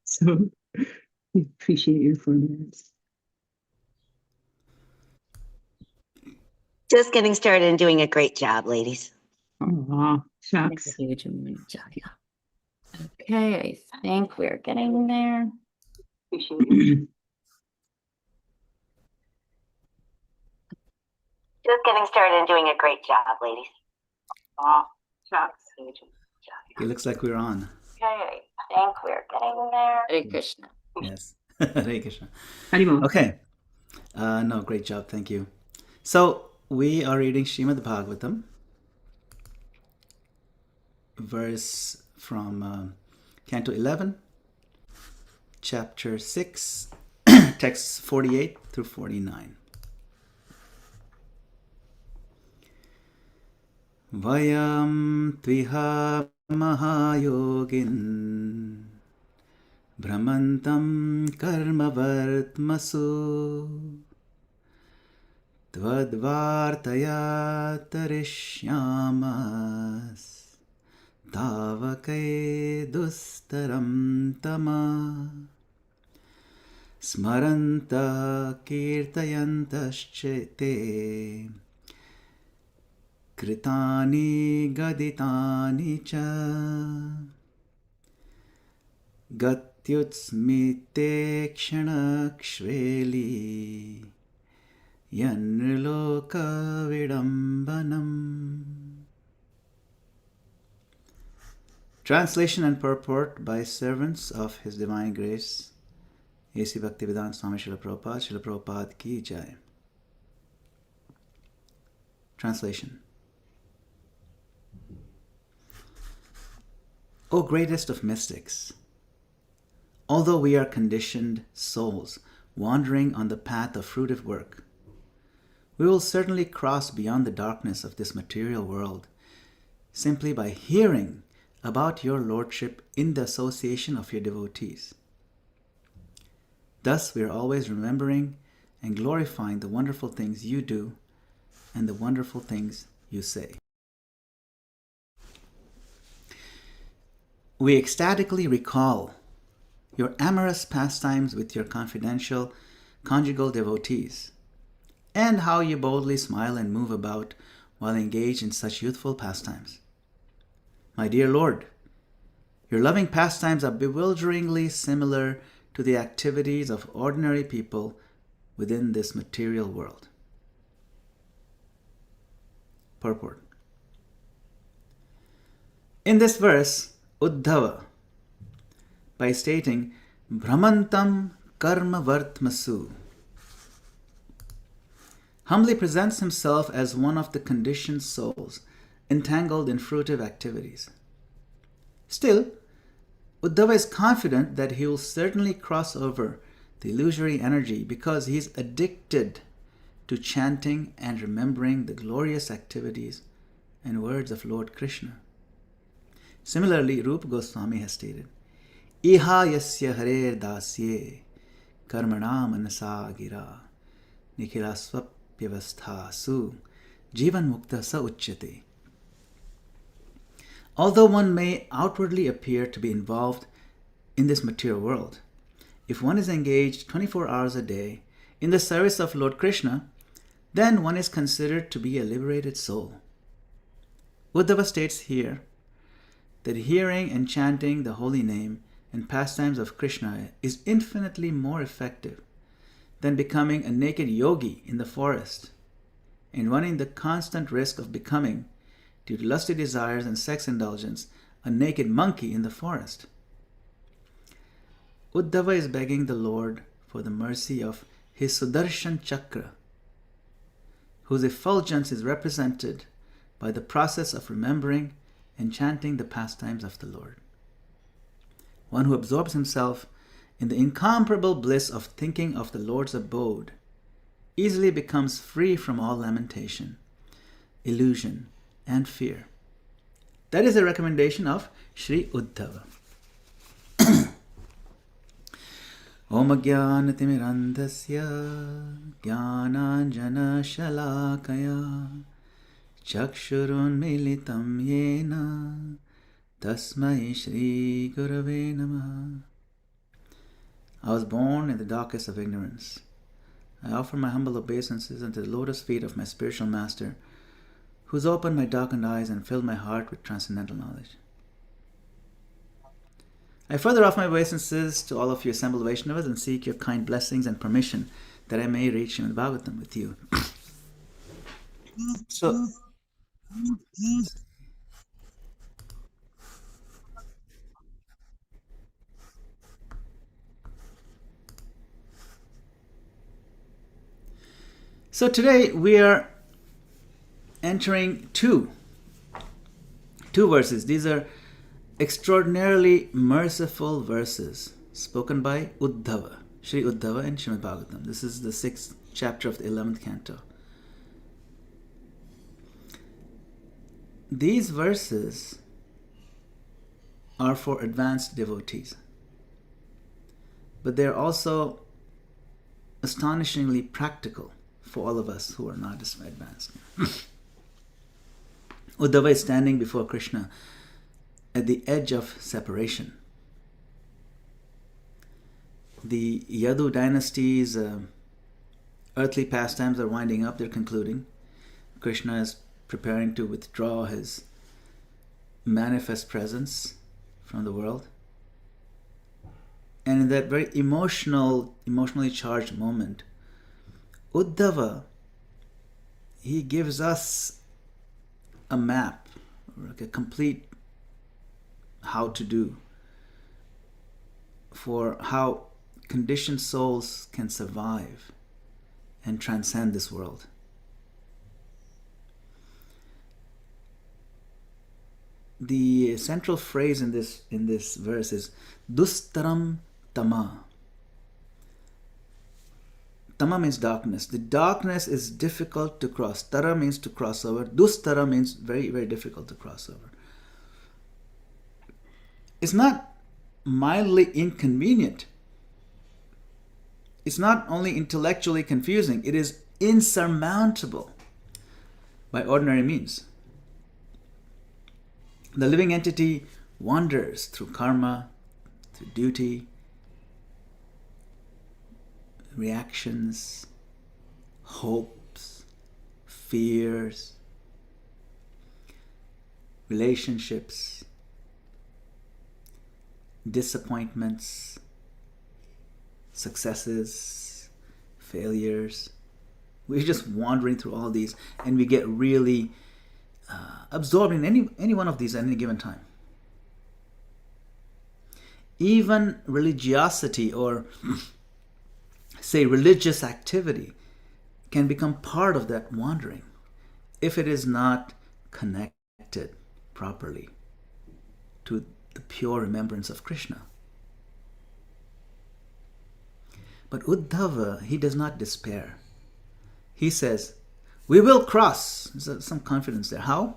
So we appreciate your forbearance. Just getting started and doing a great job, ladies. Oh, shucks. Huge job, yeah. Okay, I think we're getting there. Appreciate it. Just getting started and doing a great job, ladies. Oh, shucks. Huge job. It looks like we're on. Okay, I think we're getting there. Hare Krishna. Yes. Hare Krishna. Haribol. Okay. No, great job. Thank you. So we are reading Srimad Bhagavatam, verse from Canto 11, chapter 6, texts 48 through 49. Vayam tviha mahayogin Brahmantam karmavartmasu Tvadvartaya tarishyamas Tavakai dustaram tama Smaranta kirtayantaschete Kritani gaditani cha Gatyutsmite kshanakshveli Yanriloka vidambanam. Translation and purport by servants of His Divine Grace, A.C. Bhaktivedanta Swami Srila Prabhupada, Srila Prabhupada Ki Jai. Translation. O greatest of mystics, although we are conditioned souls wandering on the path of fruitive work, we will certainly cross beyond the darkness of this material world simply by hearing about your Lordship in the association of your devotees. Thus, we are always remembering and glorifying the wonderful things you do and the wonderful things you say. We ecstatically recall your amorous pastimes with your confidential conjugal devotees, and how you boldly smile and move about while engaged in such youthful pastimes. My dear Lord, your loving pastimes are bewilderingly similar to the activities of ordinary people within this material world. Purport. In this verse, Uddhava, by stating Brahmantam karma vartmasu, humbly presents himself as one of the conditioned souls entangled in fruitive activities. Still, Uddhava is confident that he will certainly cross over the illusory energy because he is addicted to chanting and remembering the glorious activities and words of Lord Krishna. Similarly, Rupa Goswami has stated, Iha yasya harer dasye karmana manasa gira nikhilasvapyavasthasu jivan mukta sa uchyate. Although one may outwardly appear to be involved in this material world, if one is engaged 24 hours a day in the service of Lord Krishna, then one is considered to be a liberated soul. Uddhava states here that hearing and chanting the holy name and pastimes of Krishna is infinitely more effective than becoming a naked yogi in the forest and running the constant risk of becoming, due to lusty desires and sex indulgence, a naked monkey in the forest. Uddhava is begging the Lord for the mercy of his Sudarshan Chakra, whose effulgence is represented by the process of remembering and chanting the pastimes of the Lord. One who absorbs himself in the incomparable bliss of thinking of the Lord's abode easily becomes free from all lamentation, illusion, and fear. That is the recommendation of Sri Uddhava. Om Jnanatimirandasya Jnananjana Shalakaya Chakshurun Militam Yena Tasmai Shri Gurave Namaha. I was born in the darkest of ignorance. I offer my humble obeisances unto the lotus feet of my spiritual master, who's opened my darkened eyes and filled my heart with transcendental knowledge. I further offer my obeisances to all of you assembled Vaishnavas and seek your kind blessings and permission that I may reach Srimad Bhagavatam with you. So today we are entering two verses. These are extraordinarily merciful verses spoken by Uddhava, Sri Uddhava in Srimad Bhagavatam. This is the 6th chapter of the 11th canto. These verses are for advanced devotees, but they're also astonishingly practical for all of us who are not as advanced. Uddhava is standing before Krishna at the edge of separation. The Yadu dynasty's earthly pastimes are winding up, they're concluding. Krishna is preparing to withdraw his manifest presence from the world. And in that very emotionally charged moment, Uddhava, he gives us a map, like a complete how to do for how conditioned souls can survive and transcend this world. The central phrase in this verse is dustaram tama. Tama means darkness. The darkness is difficult to cross. Tara means to cross over. Dustara means very, very difficult to cross over. It's not mildly inconvenient. It's not only intellectually confusing, it is insurmountable by ordinary means. The living entity wanders through karma, through duty, reactions, hopes, fears, relationships, disappointments, successes, failures. We're just wandering through all these, and we get really absorbed in any one of these at any given time. Even religiosity, or say religious activity, can become part of that wandering if it is not connected properly to the pure remembrance of Krishna. But Uddhava, he does not despair. He says, we will cross. There's some confidence there. How?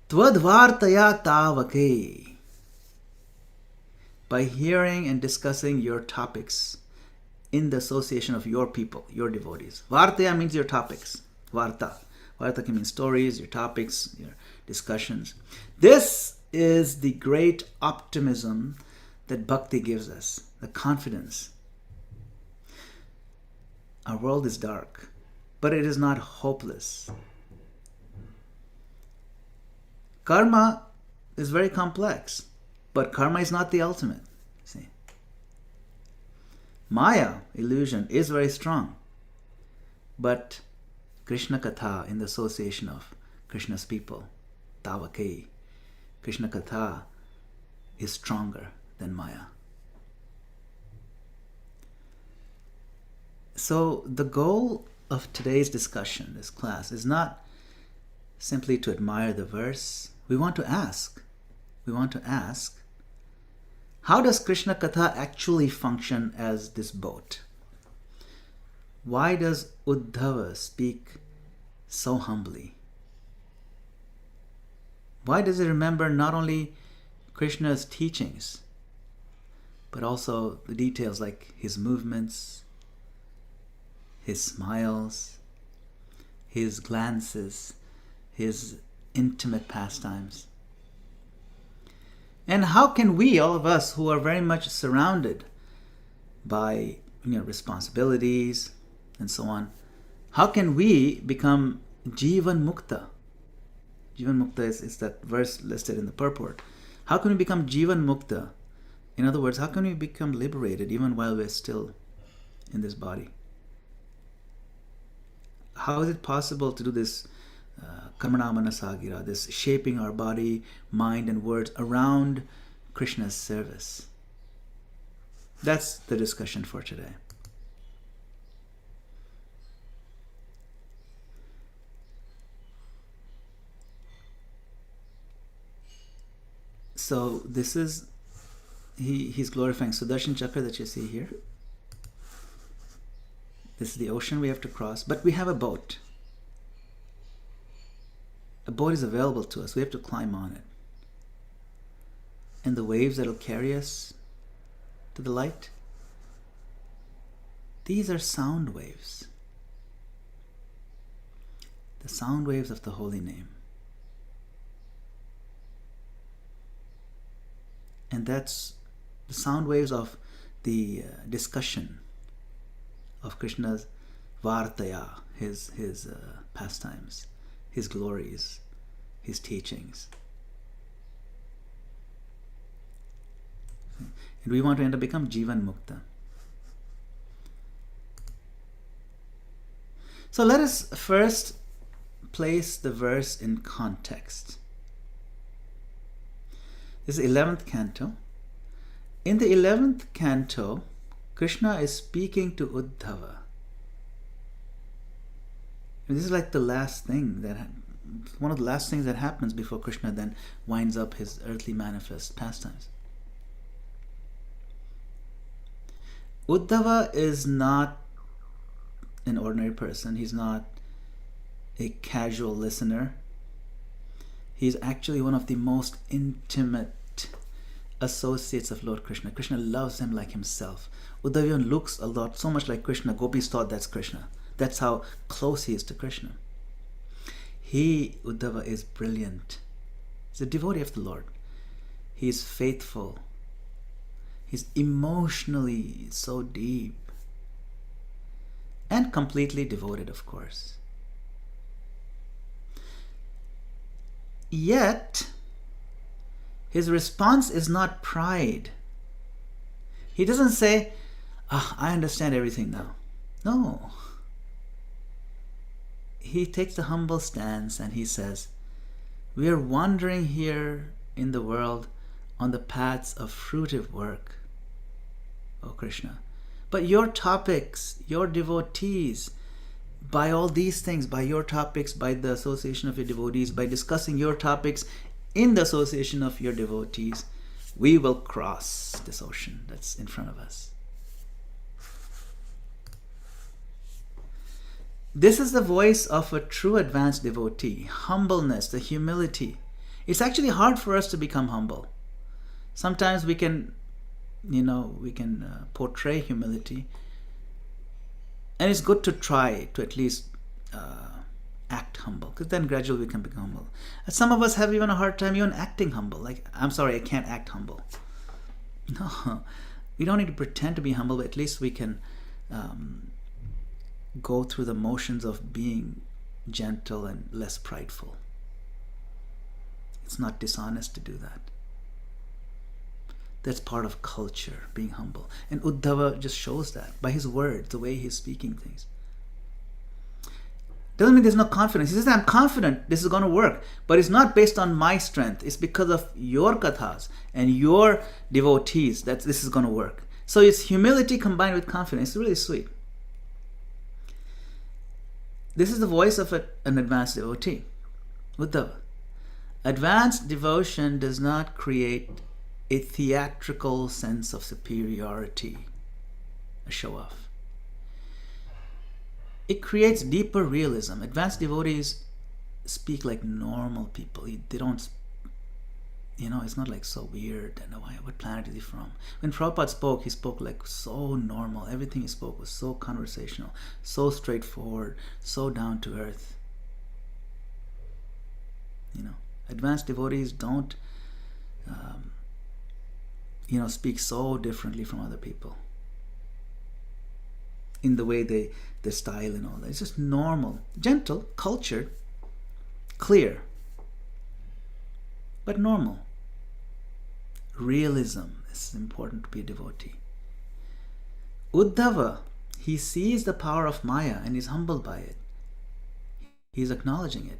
Twadvartaya tavake. By hearing and discussing your topics in the association of your people, your devotees. Vartaya means your topics. Varta. Varta can mean stories, your topics, your discussions. This is the great optimism that bhakti gives us, the confidence. Our world is dark, but it is not hopeless. Karma is very complex, but karma is not the ultimate. See? Maya, illusion, is very strong, but Krishna Katha, in the association of Krishna's people, Tavake, Krishna Katha is stronger than Maya. So the goal of today's discussion, this class, is not simply to admire the verse. We want to ask, how does Krishna Katha actually function as this boat? Why does Uddhava speak so humbly? Why does he remember not only Krishna's teachings, but also the details like his movements, his smiles, his glances, his intimate pastimes? And how can we, all of us who are very much surrounded by responsibilities and so on, how can we become Jivan Mukta? Jivan Mukta is that verse listed in the purport. How can we become Jivan Mukta? In other words, how can we become liberated even while we're still in this body? How is it possible to do this karmana manasagira, this shaping our body, mind, and words around Krishna's service? That's the discussion for today. So this is, he's glorifying Sudarshan Chakra that you see here. This is the ocean we have to cross, but we have a boat. A boat is available to us. We have to climb on it. And the waves that will carry us to the light, these are sound waves. The sound waves of the holy name. And that's the sound waves of the discussion of Krishna's Vartaya, his pastimes, his glories, his teachings. And we want to end up become Jivan Mukta. So let us first place the verse in context. This is 11th canto. In the 11th canto, Krishna is speaking to Uddhava. And this is like the last thing one of the last things that happens before Krishna then winds up his earthly manifest pastimes. Uddhava is not an ordinary person. He's not a casual listener. He's actually one of the most intimate associates of Lord Krishna. Krishna loves him like himself. Uddhava looks a lot, so much like Krishna. Gopis thought that's Krishna. That's how close he is to Krishna. Uddhava, is brilliant. He's a devotee of the Lord. He is faithful. He's emotionally so deep. And completely devoted, of course. Yet, his response is not pride. He doesn't say, I understand everything now. No. He takes a humble stance and he says, we are wandering here in the world on the paths of fruitive work, O Krishna. But your topics, your devotees, by all these things, by your topics, by the association of your devotees, by discussing your topics in the association of your devotees, we will cross this ocean that's in front of us. This is the voice of a true advanced devotee. Humbleness, the humility. It's actually hard for us to become humble. Sometimes we can portray humility, and it's good to try to at least act humble, because then gradually we can become humble. And some of us have even a hard time even acting humble. Like, I'm sorry, I can't act humble. No, we don't need to pretend to be humble, but at least we can go through the motions of being gentle and less prideful. It's not dishonest to do that. That's part of culture, being humble. And Uddhava just shows that by his words, the way he's speaking things. Doesn't mean there's no confidence. He says, I'm confident this is going to work, but it's not based on my strength. It's because of your kathas and your devotees that this is going to work. So it's humility combined with confidence. It's really sweet. This is the voice of an advanced devotee, Uddhava. Advanced devotion does not create a theatrical sense of superiority, a show-off. It creates deeper realism. Advanced devotees speak like normal people. They don't, it's not like so weird. And what planet is he from? When Prabhupada spoke, he spoke like so normal. Everything he spoke was so conversational, so straightforward, so down to earth. Advanced devotees don't speak so differently from other people. In the way their style and all that. It's just normal, gentle, cultured, clear, but normal. Realism is important to be a devotee. Uddhava, he sees the power of Maya and is humbled by it. He's acknowledging it.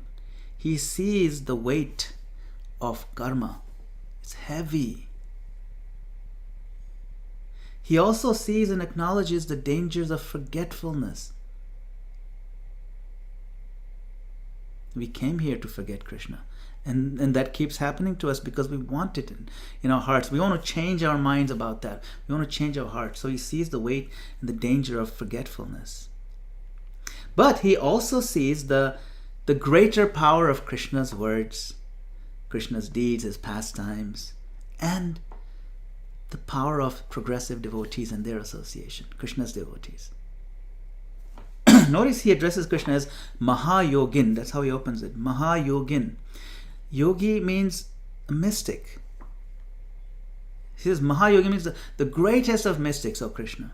He sees the weight of karma. It's heavy. He also sees and acknowledges the dangers of forgetfulness. We came here to forget Krishna. And that keeps happening to us because we want it in our hearts. We want to change our minds about that. We want to change our hearts. So he sees the weight and the danger of forgetfulness. But he also sees the greater power of Krishna's words, Krishna's deeds, his pastimes, and the power of progressive devotees and their association, Krishna's devotees. Notice he addresses Krishna as Mahayogin. That's how he opens it. Mahayogin. Yogi means a mystic. He says Mahayogi means the greatest of mystics, O Krishna.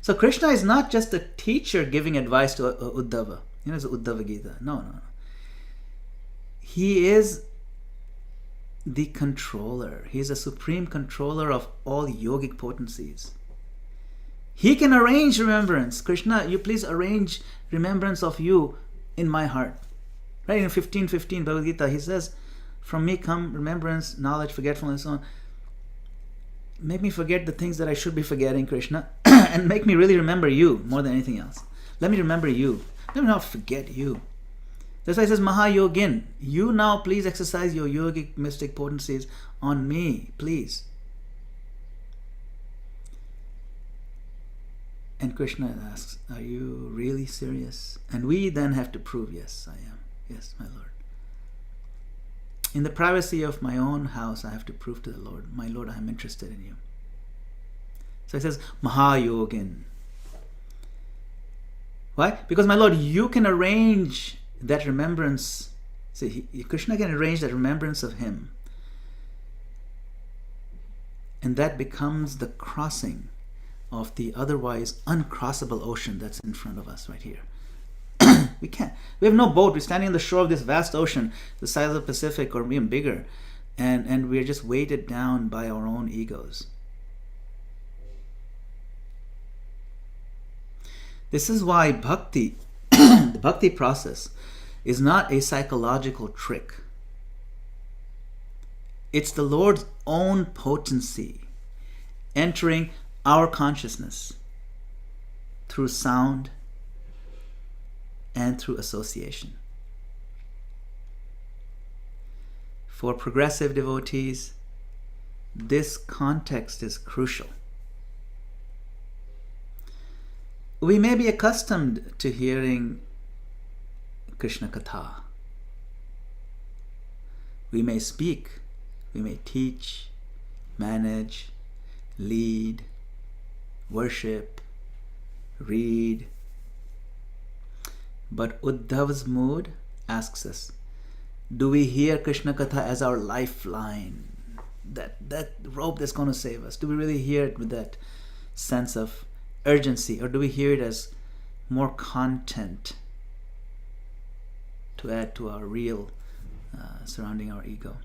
So Krishna is not just a teacher giving advice to Uddhava. It's Uddhava Gita. No. He is the controller. He is a supreme controller of all yogic potencies. He can arrange remembrance. Krishna, you please arrange remembrance of you in my heart. Right in 15:15 Bhagavad Gita, he says, from me come remembrance, knowledge, forgetfulness, and so on. Make me forget the things that I should be forgetting, Krishna, and make me really remember you more than anything else. Let me remember you. Let me not forget you. That's why he says Mahayogin. You now please exercise your yogic mystic potencies on me, please. And Krishna asks, are you really serious? And we then have to prove, yes, I am. Yes, my Lord. In the privacy of my own house, I have to prove to the Lord, my Lord, I am interested in you. So he says, Mahayogin. Why? Because my Lord, you can arrange that remembrance. See, Krishna can arrange that remembrance of him. And that becomes the crossing of the otherwise uncrossable ocean that's in front of us right here. We can't. We have no boat. We're standing on the shore of this vast ocean, the size of the Pacific or even bigger, and we're just weighted down by our own egos. This is why bhakti, the bhakti process, is not a psychological trick. It's the Lord's own potency entering our consciousness through sound and through association. For progressive devotees, this context is crucial. We may be accustomed to hearing Krishna Katha. We may speak, we may teach, manage, lead, worship, read. But Uddhava's mood asks us, do we hear Krishna Katha as our lifeline? That rope that's going to save us. Do we really hear it with that sense of urgency, or do we hear it as more content to add to our real surrounding our ego?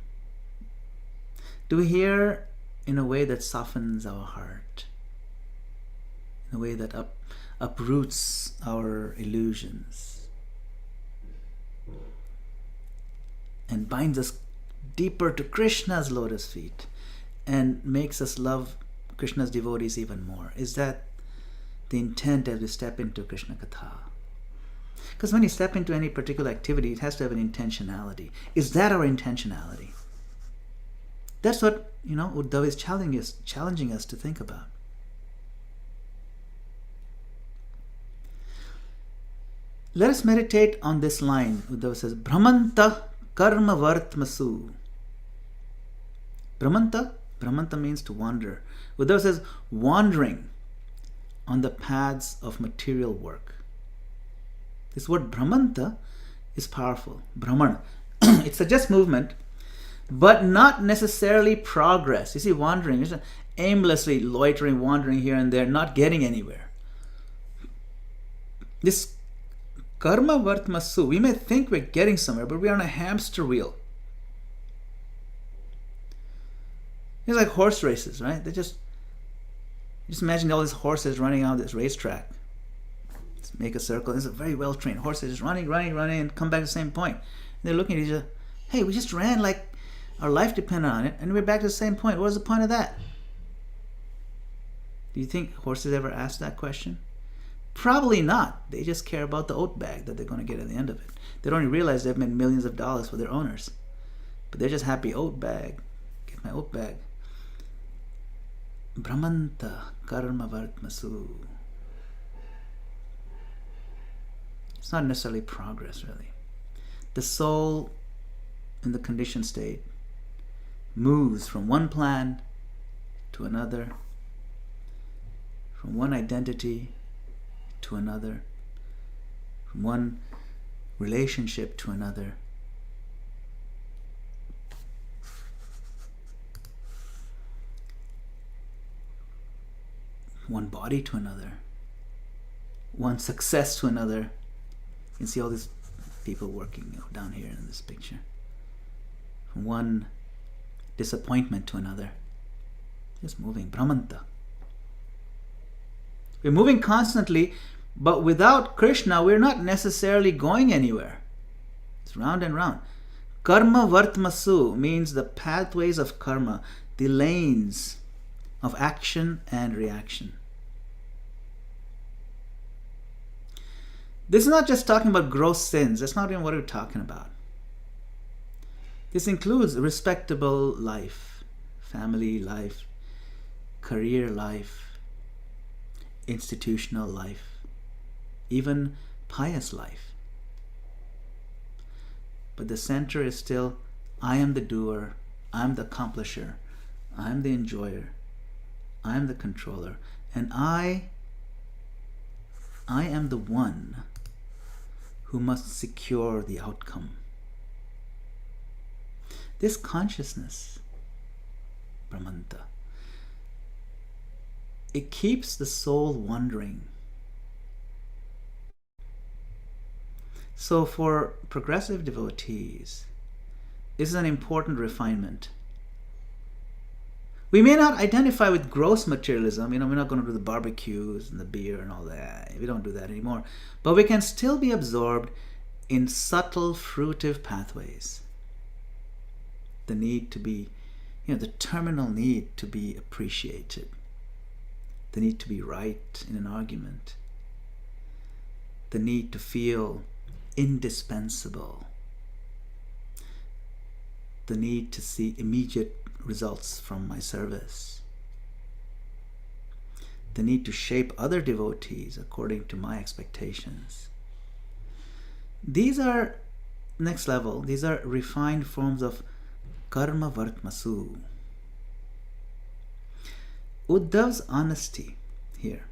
Do we hear in a way that softens our heart, in a way that uproots our illusions and binds us deeper to Krishna's lotus feet and makes us love Krishna's devotees even more? Is that the intent as we step into Krishna Katha? Because when you step into any particular activity, it has to have an intentionality. Is that our intentionality? That's what, Uddhava is challenging us to think about. Let us meditate on this line. Uddhava says, Brahmanta karma vartmasu. Brahmanta means to wander. Uddhava says, wandering on the paths of material work. This word Brahmanta is powerful. Brahmana. It suggests movement, but not necessarily progress. You see, wandering is aimlessly loitering, wandering here and there, not getting anywhere. This karma vartmasu, we may think we're getting somewhere, but we're on a hamster wheel. It's like horse races, right? Just imagine all these horses running out this racetrack. Let's make a circle. It's a very well-trained horse. They're just running, and come back to the same point. And they're looking at each other. Hey, we just ran like our life depended on it, and we're back to the same point. What was the point of that? Do you think horses ever ask that question? Probably not. They just care about the oat bag that they're going to get at the end of it. They don't even realize they've made millions of dollars for their owners. But they're just happy, oat bag. Get my oat bag. Brahmanta karma vartmasu. It's not necessarily progress, really. The soul in the conditioned state moves from one plan to another, from one identity to another, from one relationship to another. One body to another, one success to another. You can see all these people working down here in this picture. From one disappointment to another. Just moving. Brahmanta. We're moving constantly, but without Krishna, we're not necessarily going anywhere. It's round and round. Karma vartmasu means the pathways of karma, the lanes of action and reaction. This is not just talking about gross sins. That's not even what we're talking about. This includes respectable life, family life, career life, institutional life, even pious life. But the center is still, I am the doer, I'm the accomplisher, I'm the enjoyer, I'm the controller, and I am the one who must secure the outcome. This consciousness, Brahmanta, it keeps the soul wandering. So for progressive devotees, this is an important refinement. We may not identify with gross materialism. We're not going to do the barbecues and the beer and all that. We don't do that anymore. But we can still be absorbed in subtle, fruitive pathways. The need to be, the terminal need to be appreciated. The need to be right in an argument. The need to feel indispensable. The need to see immediate results from my service. The need to shape other devotees according to my expectations. These are next level. These are refined forms of karma vartmasu. Uddhav's honesty here.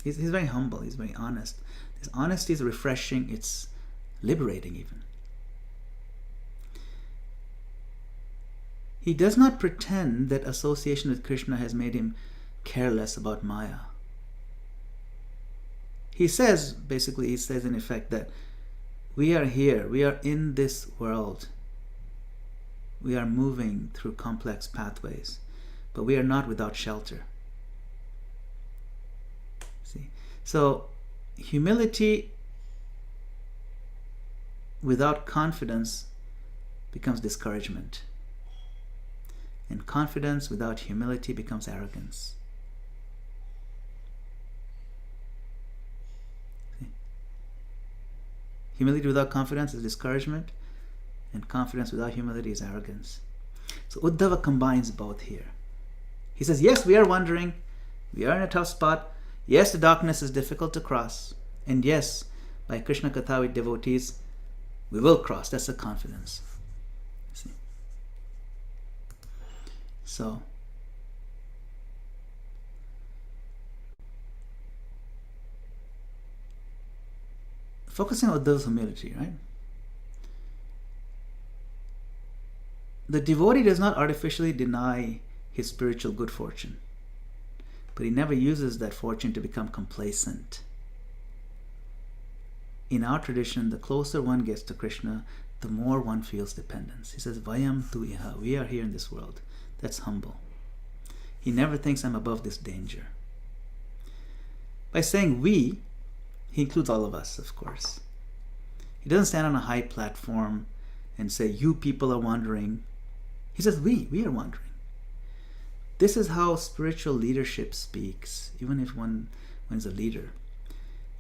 He's very humble. He's very honest. This honesty is refreshing. It's liberating even. He does not pretend that association with Krishna has made him careless about Maya. He says in effect that we are here, we are in this world. We are moving through complex pathways, but we are not without shelter. See? So, humility without confidence becomes discouragement. And confidence without humility becomes arrogance. See? Humility without confidence is discouragement, and confidence without humility is arrogance. So Uddhava combines both here. He says, yes, we are wandering, we are in a tough spot, yes, the darkness is difficult to cross, and yes, by Krishna Katha with devotees, we will cross. That's the confidence. See? So, focusing on Uddhava's humility, right? The devotee does not artificially deny his spiritual good fortune. But he never uses that fortune to become complacent. In our tradition, the closer one gets to Krishna, the more one feels dependence. He says, Vayam tu iha, we are here in this world. That's humble. He never thinks I'm above this danger. By saying we, he includes all of us, of course. He doesn't stand on a high platform and say, you people are wandering. He says, we are wandering. This is how spiritual leadership speaks, even if one is a leader.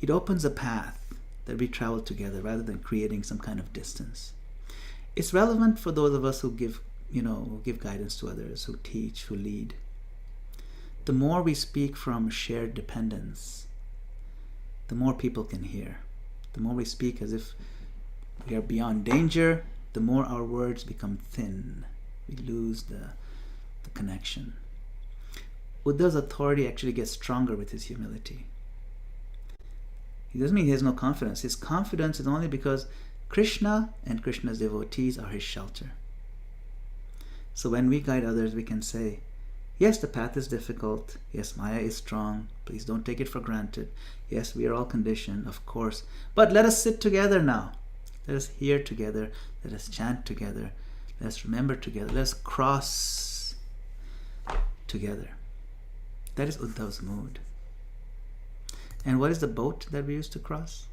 It opens a path that we travel together rather than creating some kind of distance. It's relevant for those of us who give guidance to others, who teach, who lead. The more we speak from shared dependence, the more people can hear. The more we speak as if we are beyond danger, the more our words become thin. We lose the connection. Uddhav's authority actually gets stronger with his humility. It doesn't mean he has no confidence. His confidence is only because Krishna and Krishna's devotees are his shelter. So when we guide others, we can say, yes, the path is difficult. Yes, Maya is strong. Please don't take it for granted. Yes, we are all conditioned, of course. But let us sit together now. Let us hear together. Let us chant together. Let us remember together. Let us cross together. That is Uddhav's mood. And what is the boat that we used to cross?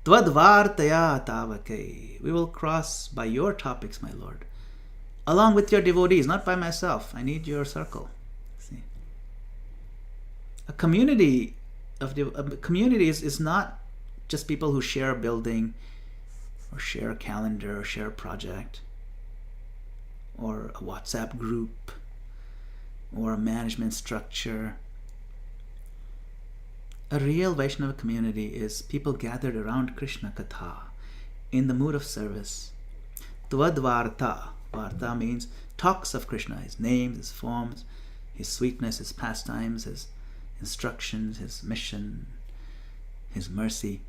Tvadvartaya tavake. We will cross by your topics, my Lord. Along with your devotees, not by myself. I need your circle. See? A community is not just people who share a building or share a calendar or share a project or a WhatsApp group or a management structure. A real Vaishnava community is people gathered around Krishna Katha in the mood of service. Tvadvarta. Varta means talks of Krishna, his names, his forms, his sweetness, his pastimes, his instructions, his mission, his mercy.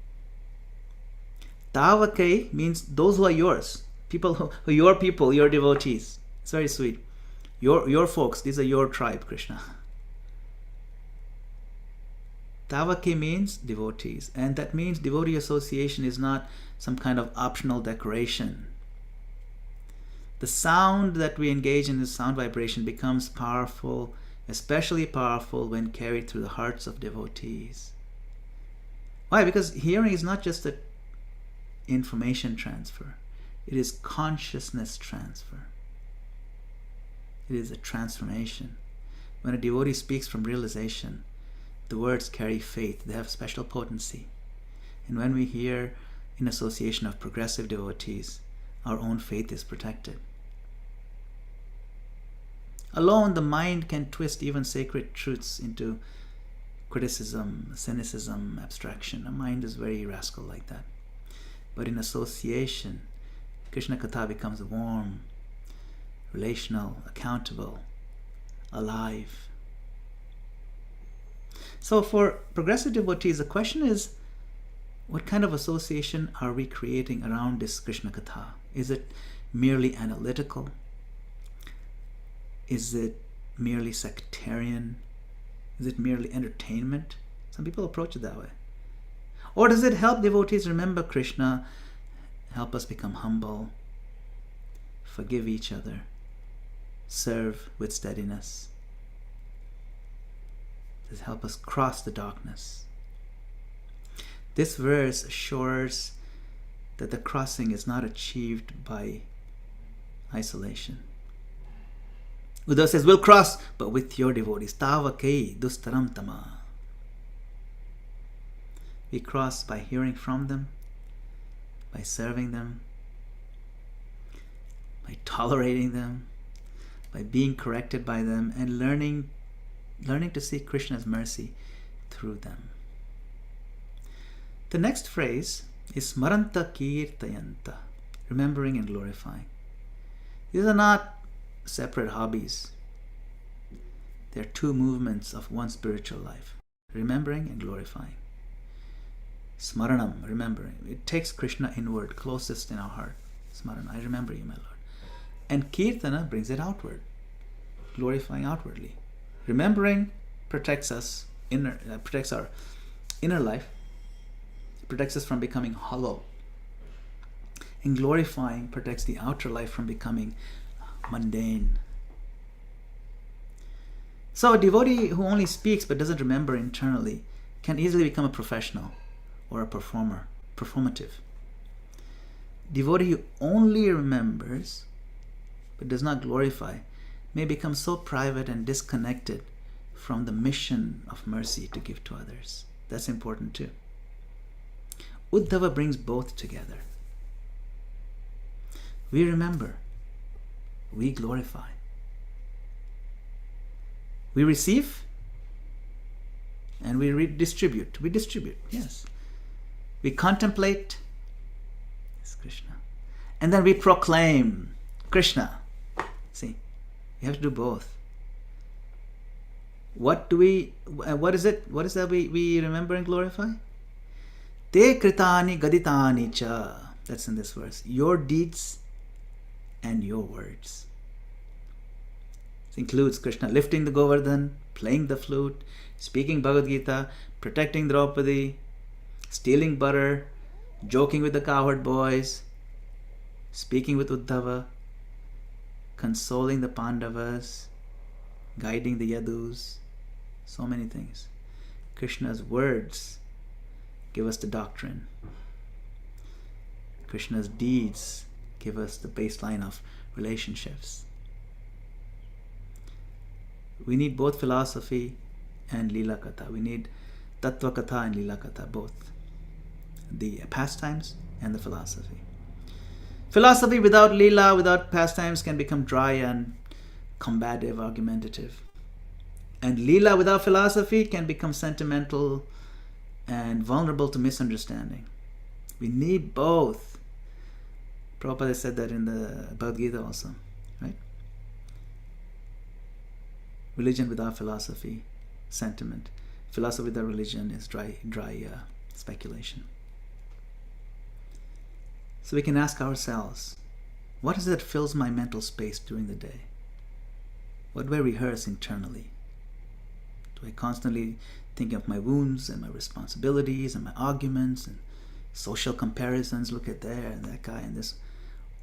Tavake means those who are yours, people who are your people, your devotees. It's very sweet. Your folks, these are your tribe, Krishna. Tavake means devotees, and that means devotee association is not some kind of optional decoration. The sound that we engage in, this sound vibration, becomes powerful, especially powerful when carried through the hearts of devotees. Why? Because hearing is not just an information transfer. It is consciousness transfer. It is a transformation. When a devotee speaks from realization, the words carry faith. They have special potency. And when we hear in association of progressive devotees, our own faith is protected. Alone, the mind can twist even sacred truths into criticism, cynicism, abstraction. A mind is very rascal like that. But in association, Krishna Katha becomes warm, relational, accountable, alive. So for progressive devotees, the question is, what kind of association are we creating around this Krishna Katha? Is it merely analytical? Is it merely sectarian? Is it merely entertainment? Some people approach it that way. Or does it help devotees remember Krishna, help us become humble, forgive each other, serve with steadiness? Does it help us cross the darkness? This verse assures that the crossing is not achieved by isolation. Uddhav says, we'll cross, but with your devotees. Tavake dustaram tama. We cross by hearing from them, by serving them, by tolerating them, by being corrected by them, and learning to see Krishna's mercy through them. The next phrase is smaranta kirtayanta, remembering and glorifying. These are not separate hobbies. They are two movements of one spiritual life, remembering and glorifying. Smaranam, remembering. It takes Krishna inward, closest in our heart. Smarana, I remember you, my Lord. And Kirtana brings it outward. glorifying outwardly. Remembering protects us, protects our inner life, protects us from becoming hollow. And glorifying protects the outer life from becoming mundane. So a devotee who only speaks but doesn't remember internally can easily become a professional or a performer, performative. Devotee who only remembers but does not glorify may become so private and disconnected from the mission of mercy to give to others. That's important too. Uddhava brings both together. We remember, we glorify. We receive and we redistribute. We distribute, yes. We contemplate, yes, Krishna. And then we proclaim Krishna. See, you have to do both. What is that we remember and glorify? Te kritani gaditani cha. That's in this verse. Your deeds and your words. This includes Krishna lifting the Govardhan, playing the flute, speaking Bhagavad Gita, protecting Draupadi, stealing butter, joking with the cowherd boys, speaking with Uddhava, consoling the Pandavas, guiding the Yadus, so many things. Krishna's words give us the doctrine. Krishna's deeds give us the baseline of relationships. We need both philosophy and Leela Katha. We need Tattva Katha and Leela Katha, both. The pastimes and the philosophy. Philosophy without Leela, without pastimes, can become dry and combative, argumentative. And Leela without philosophy can become sentimental and vulnerable to misunderstanding. We need both. Prabhupada said that in the Bhagavad Gita also, right? Religion without philosophy, sentiment. Philosophy without religion is dry speculation. So we can ask ourselves, what is it that fills my mental space during the day? What do I rehearse internally? Do I constantly think of my wounds and my responsibilities and my arguments and social comparisons? Look at there and that guy and this.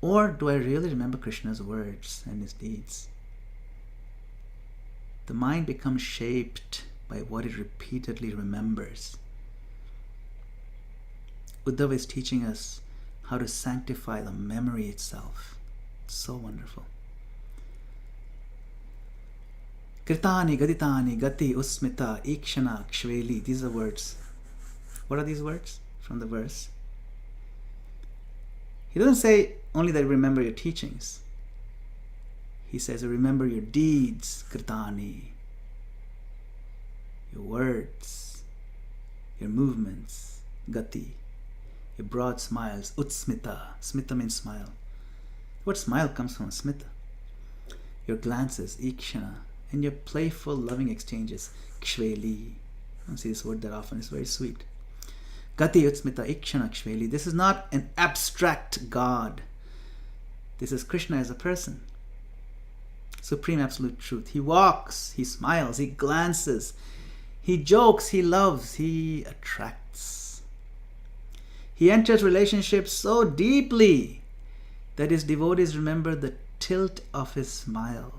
Or do I really remember Krishna's words and his deeds? The mind becomes shaped by what it repeatedly remembers. Uddhava is teaching us how to sanctify the memory itself. It's so wonderful. Kritani, gaditani, gati, usmita, ikshana, kshveli. These are words. What are these words from the verse? He doesn't say only that remember your teachings. He says remember your deeds, kritani, your words, your movements, gati, your broad smiles, utsmita. Smita means smile. What smile comes from smita? Your glances, ikshana, and your playful, loving exchanges, kshveli. I don't see this word that often. It's very sweet. Gati utsmita ikshana kshveli. This is not an abstract God. This is Krishna as a person. Supreme absolute truth. He walks, he smiles, he glances, he jokes, he loves, he attracts. He enters relationships so deeply that his devotees remember the tilt of his smile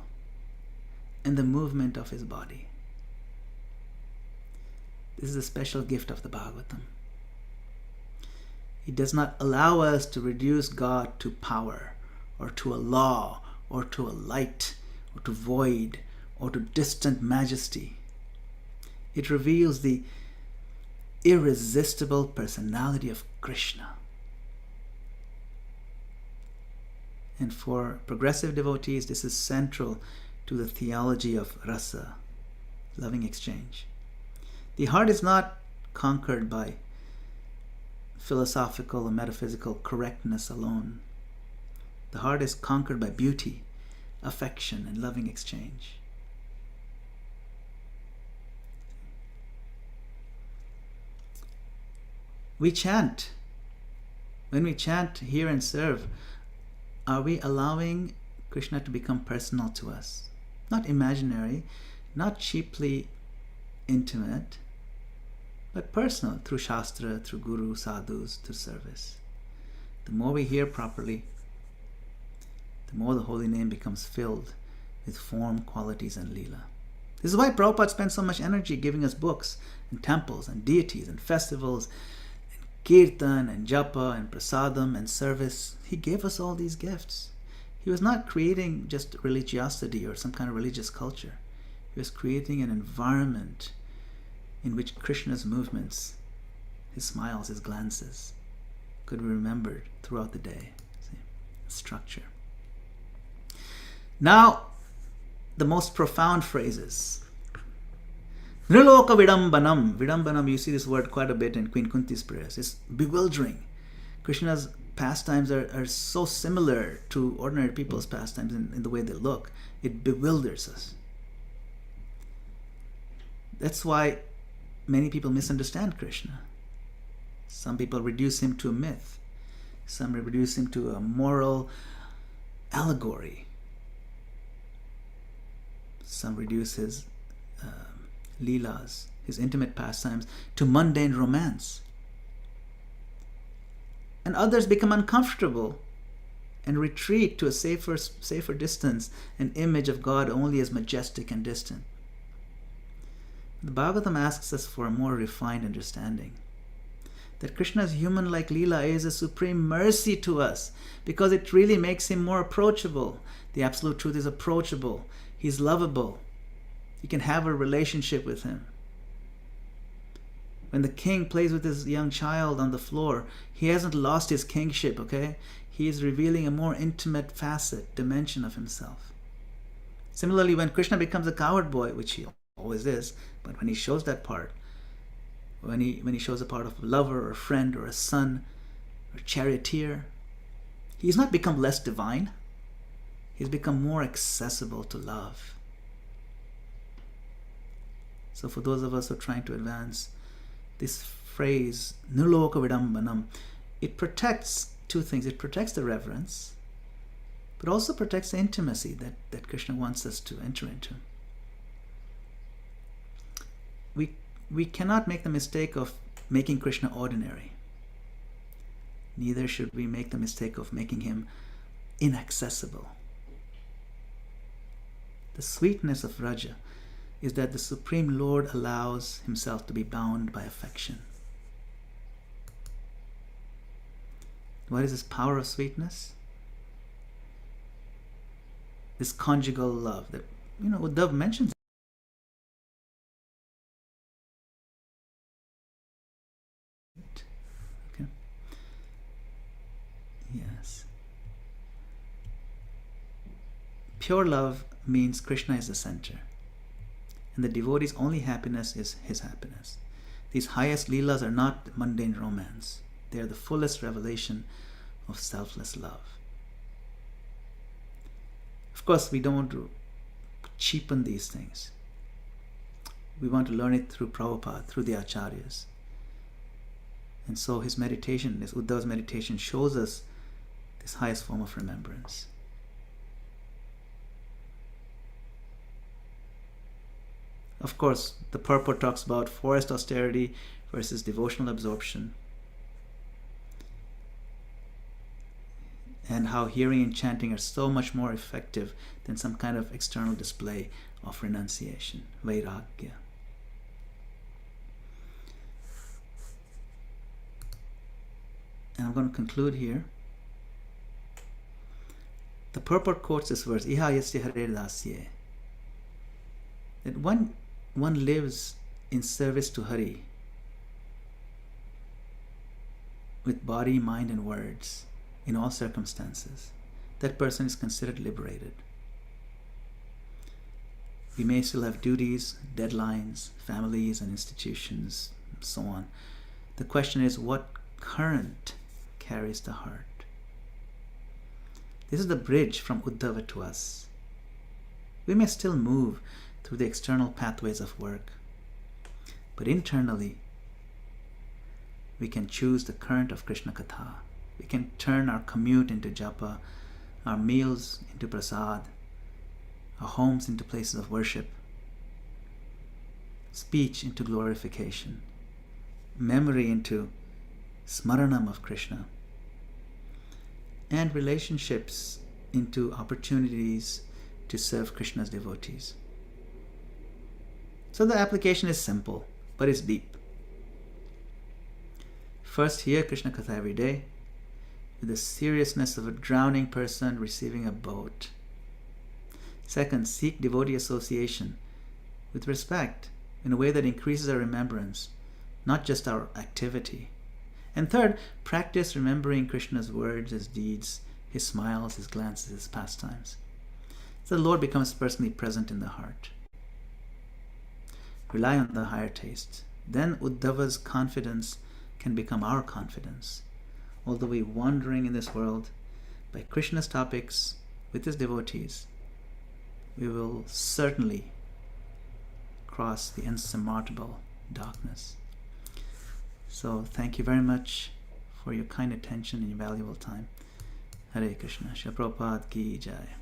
and the movement of his body. This is a special gift of the Bhagavatam. It does not allow us to reduce God to power or to a law or to a light or to void or to distant majesty. It reveals the irresistible personality of Krishna. And for progressive devotees, this is central to the theology of rasa, loving exchange. The heart is not conquered by philosophical or metaphysical correctness alone. The heart is conquered by beauty, affection, and loving exchange. We chant. When we chant, hear, and serve, are we allowing Krishna to become personal to us? not imaginary, not cheaply intimate, but personal, through Shastra, through Guru, Sadhus, through service. The more we hear properly, the more the holy name becomes filled with form, qualities, and Leela. This is why Prabhupada spent so much energy giving us books and temples and deities and festivals and kirtan and japa and prasadam and service. He gave us all these gifts. He was not creating just religiosity or some kind of religious culture. He was creating an environment in which Krishna's movements, his smiles, his glances, could be remembered throughout the day. See? Structure. Now, the most profound phrases. Nriloka vidambanam. Vidambanam, you see this word quite a bit in Queen Kunti's prayers. It's bewildering. Krishna's pastimes are so similar to ordinary people's pastimes in the way they look. It bewilders us. That's why many people misunderstand Krishna. Some people reduce him to a myth. Some reduce him to a moral allegory. Some reduce his leelas, his intimate pastimes, to mundane romance. And others become uncomfortable and retreat to a safer distance, an image of God only as majestic and distant. The Bhagavatam asks us for a more refined understanding. That Krishna's human-like Leela is a supreme mercy to us because it really makes him more approachable. The absolute truth is approachable. He's lovable. You can have a relationship with him. When the king plays with his young child on the floor, he hasn't lost his kingship, okay? He is revealing a more intimate facet, dimension of himself. Similarly, when Krishna becomes a coward boy, which he always is, but when he shows that part, when he shows a part of a lover or a friend or a son or charioteer, he's not become less divine. He's become more accessible to love. So for those of us who are trying to advance, this phrase, Nirloka Vidambanam, it protects two things. It protects the reverence, but also protects the intimacy that Krishna wants us to enter into. We cannot make the mistake of making Krishna ordinary. Neither should we make the mistake of making him inaccessible. The sweetness of Raja is that the Supreme Lord allows himself to be bound by affection. What is this power of sweetness? This conjugal love that, Uddhav mentions. Okay. Yes. Pure love means Krishna is the center. And the devotee's only happiness is his happiness. These highest leelas are not mundane romance. They are the fullest revelation of selfless love. Of course, we don't want to cheapen these things. We want to learn it through Prabhupada, through the Acharyas. And so his meditation, this Uddhav's meditation, shows us this highest form of remembrance. Of course, the purport talks about forest austerity versus devotional absorption, and how hearing and chanting are so much more effective than some kind of external display of renunciation, vairagya. And I'm going to conclude here. The purport quotes this verse, Iha yasya hare dasye, that one lives in service to Hari with body, mind, and words in all circumstances. That person is considered liberated. We may still have duties, deadlines, families, and institutions, and so on. The question is, what current carries the heart? This is the bridge from Uddhava to us. We may still move through the external pathways of work, but internally we can choose the current of Krishna Katha. We can turn our commute into japa, our meals into prasad, our homes into places of worship, speech into glorification, memory into smaranam of Krishna, and relationships into opportunities to serve Krishna's devotees. So the application is simple, but it's deep. First, hear Krishna Katha every day with the seriousness of a drowning person receiving a boat. Second, seek devotee association with respect in a way that increases our remembrance, not just our activity. And third, practice remembering Krishna's words, his deeds, his smiles, his glances, his pastimes, so the Lord becomes personally present in the heart. Rely on the higher taste. Then Uddhava's confidence can become our confidence. Although we're wandering in this world by Krishna's topics with his devotees, we will certainly cross the insurmountable darkness. So thank you very much for your kind attention and your valuable time. Hare Krishna. Srila Prabhupada Ki Jai.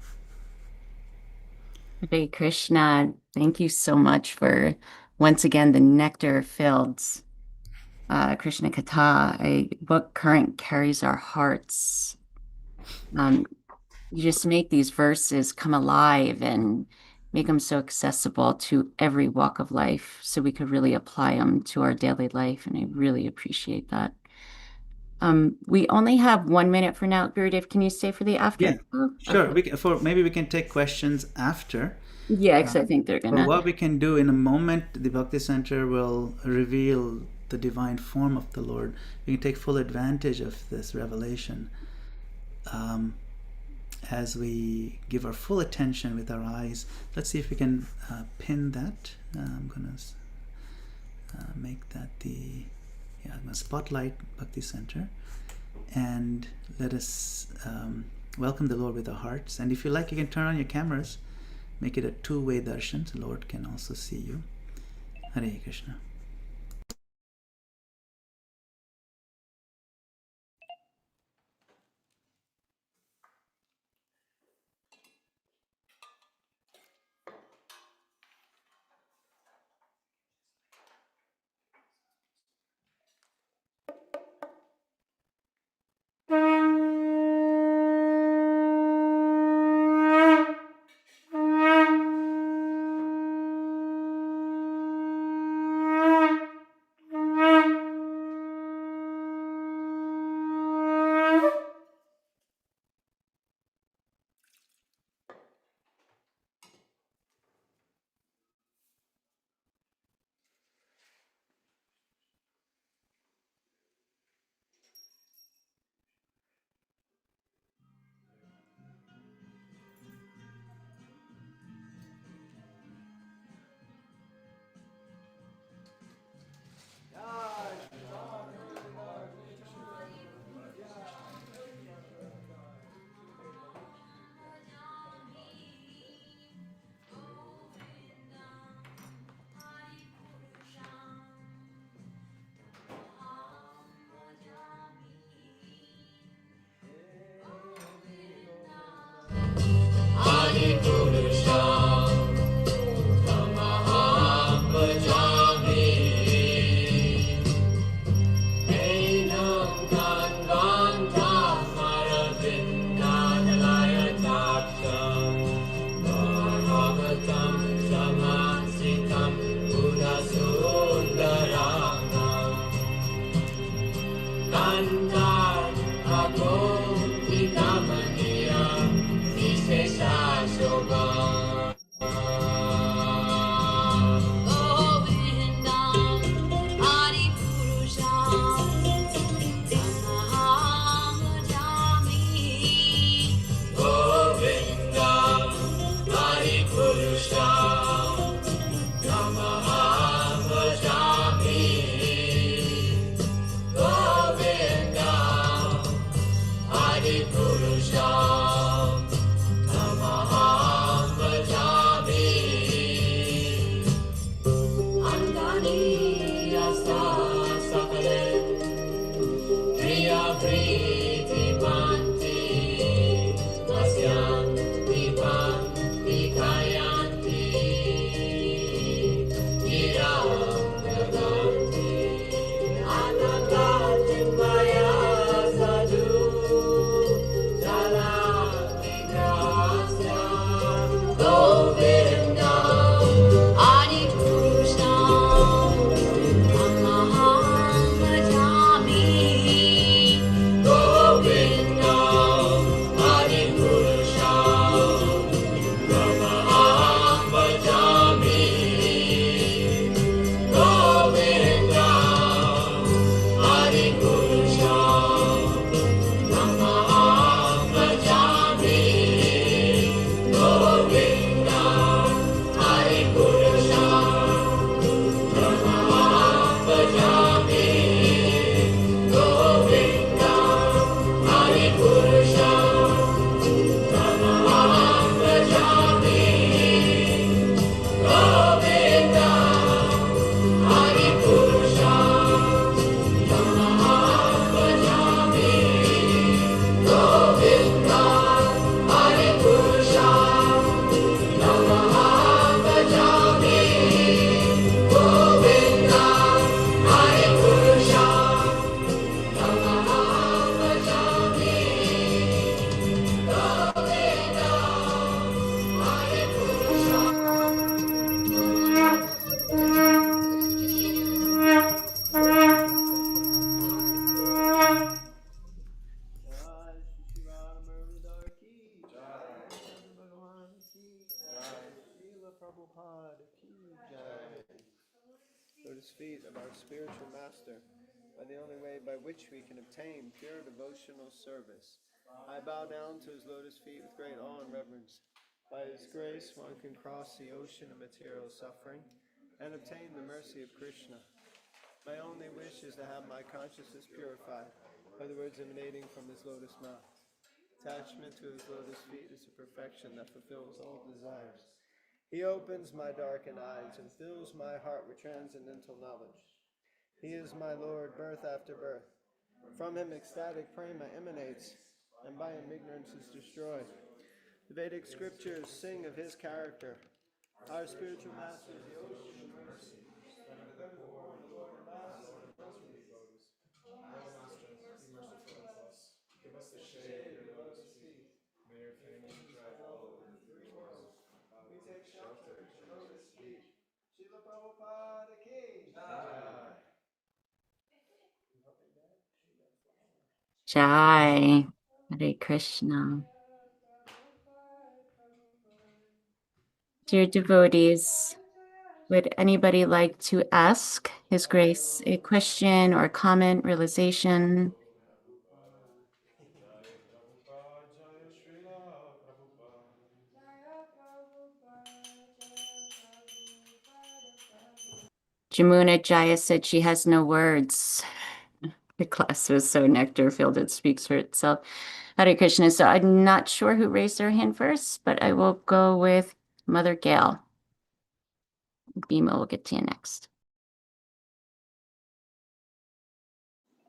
Hare Krishna, thank you so much for once again the nectar-filled Krishna Katha, what current carries our hearts. You just make these verses come alive and make them so accessible to every walk of life, so we could really apply them to our daily life, and I really appreciate that. We only have 1 minute for now. Gurudev, can you stay for the after? Yeah, sure. Okay. Maybe we can take questions after. Yeah, because I think they're But gonna. what we can do in a moment, the Bhakti Center will reveal the divine form of the Lord. We can take full advantage of this revelation as we give our full attention with our eyes. Let's see if we can pin that. I'm going to make that I'm going to spotlight Bhakti Center. And let us welcome the Lord with our hearts. And if you like, you can turn on your cameras. Make it a two-way darshan, so the Lord can also see you. Hare Krishna. feet of our spiritual master, by the only way by which we can obtain pure devotional service. I bow down to his lotus feet with great awe and reverence. By his grace, one can cross the ocean of material suffering and obtain the mercy of Krishna. My only wish is to have my consciousness purified by the words emanating from his lotus mouth. Attachment to his lotus feet is a perfection that fulfills all desires. He opens my darkened eyes and fills my heart with transcendental knowledge. He is my Lord, birth after birth. From him ecstatic prema emanates, and by him ignorance is destroyed. The Vedic scriptures sing of his character. Our spiritual master is the ocean of mercy. Give us the shade of your lotus feet. May your fame drive all over the three worlds. We take shelter at your lotus feet. Srila Prabhupada ki jai. Jai. Hare Krishna. Dear devotees, would anybody like to ask His Grace a question or comment, realization? Jai Prabhupada, Jai Srila Prabhupada. Jai Prabhupada, Jai Prabhupada. Jamuna Jaya said she has no words. The class was so nectar-filled, it speaks for itself. Hare Krishna. So I'm not sure who raised their hand first, but I will go with Mother Gail. Bhima will get to you next.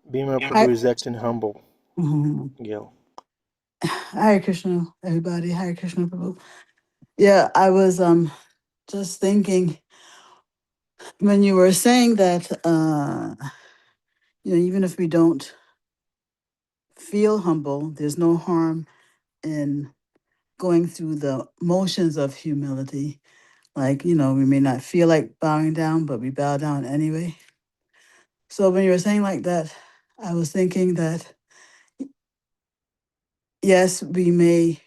Bhima Prabhu is acting humble. Gil. Hare Krishna, everybody. Hare Krishna, Prabhu. Yeah, I was just thinking when you were saying that even if we don't feel humble, there's no harm in going through the motions of humility. Like, we may not feel like bowing down, but we bow down anyway. So when you were saying like that, I was thinking that yes, we may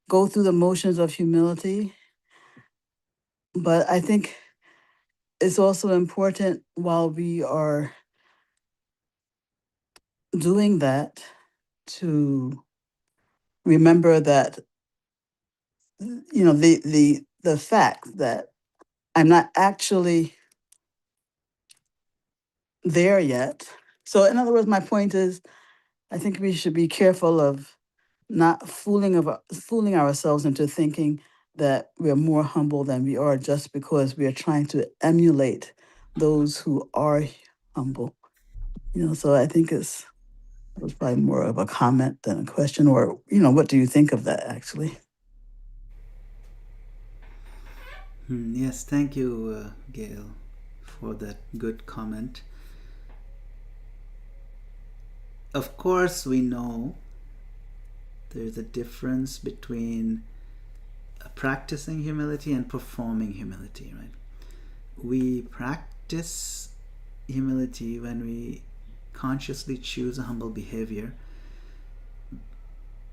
go through the motions of humility, but I think it's also important while we are doing that to remember that the fact that I'm not actually there yet. So in other words, my point is I think we should be careful of not fooling ourselves into thinking that we're more humble than we are just because we are trying to emulate those who are humble. So I think it was probably more of a comment than a question, or what do you think of that actually? Yes, thank you, Gail, for that good comment. Of course, we know there's a difference between practicing humility and performing humility, right? We practice humility when we consciously choose a humble behavior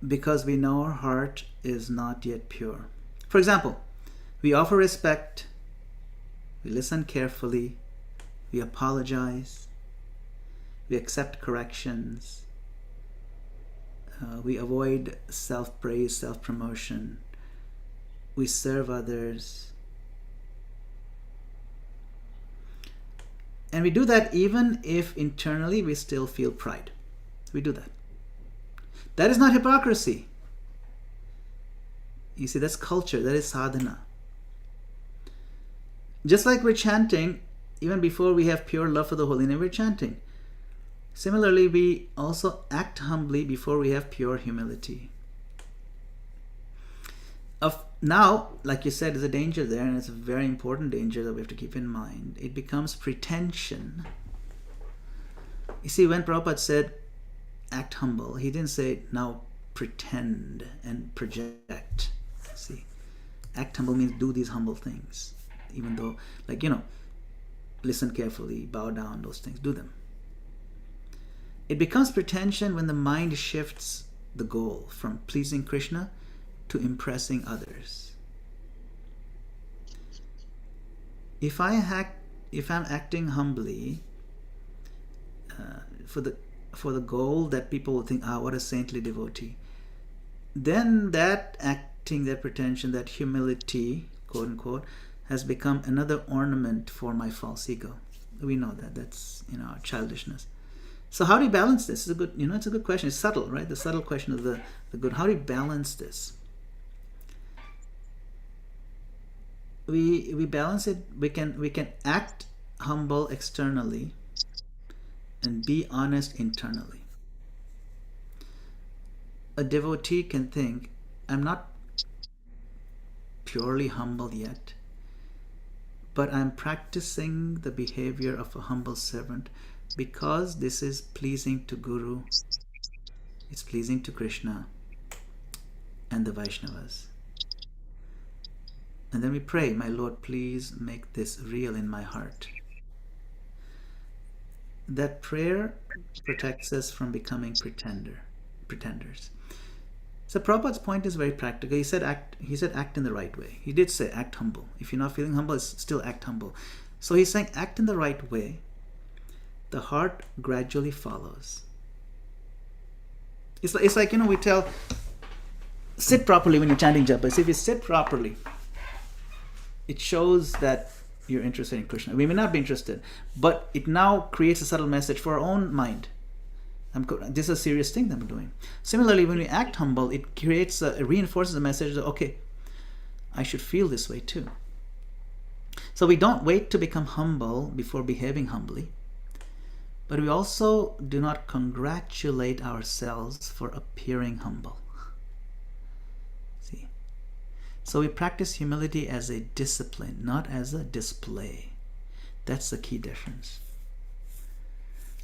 because we know our heart is not yet pure. For example, we offer respect, we listen carefully, we apologize, we accept corrections, we avoid self-praise, self-promotion, we serve others. And we do that even if internally we still feel pride. We do that. That is not hypocrisy. You see, that's culture, that is sadhana. Just like we're chanting, even before we have pure love for the holy name, we're chanting. Similarly, we also act humbly before we have pure humility. Now, like you said, there's a danger there, and it's a very important danger that we have to keep in mind. It becomes pretension. You see, when Prabhupada said, act humble, he didn't say, now pretend and project. See, act humble means do these humble things. Even though, listen carefully, bow down, those things, do them. It becomes pretension when the mind shifts the goal from pleasing Krishna to impressing others. If I if I'm acting humbly for the goal that people will think, what a saintly devotee, then that acting, that pretension, that humility, quote unquote, has become another ornament for my false ego. We know that. That's our childishness. So how do you balance this? It's a good, it's a good question. It's subtle, right? The subtle question of the good. How do you balance this? We balance it. We can act humble externally and be honest internally. A devotee can think, I'm not purely humble yet, but I'm practicing the behavior of a humble servant because this is pleasing to Guru, it's pleasing to Krishna and the Vaishnavas. And then we pray, my Lord, please make this real in my heart. That prayer protects us from becoming pretenders. So Prabhupada's point is very practical. He said act in the right way. He did say act humble. If you're not feeling humble, still act humble. So he's saying act in the right way. The heart gradually follows. It's like we tell, sit properly when you're chanting japa. So if you sit properly, it shows that you're interested in Krishna. We may not be interested, but it now creates a subtle message for our own mind. This is a serious thing that I'm doing. Similarly, when we act humble, it reinforces the message that, okay, I should feel this way too. So we don't wait to become humble before behaving humbly, but we also do not congratulate ourselves for appearing humble. See? So we practice humility as a discipline, not as a display. That's the key difference.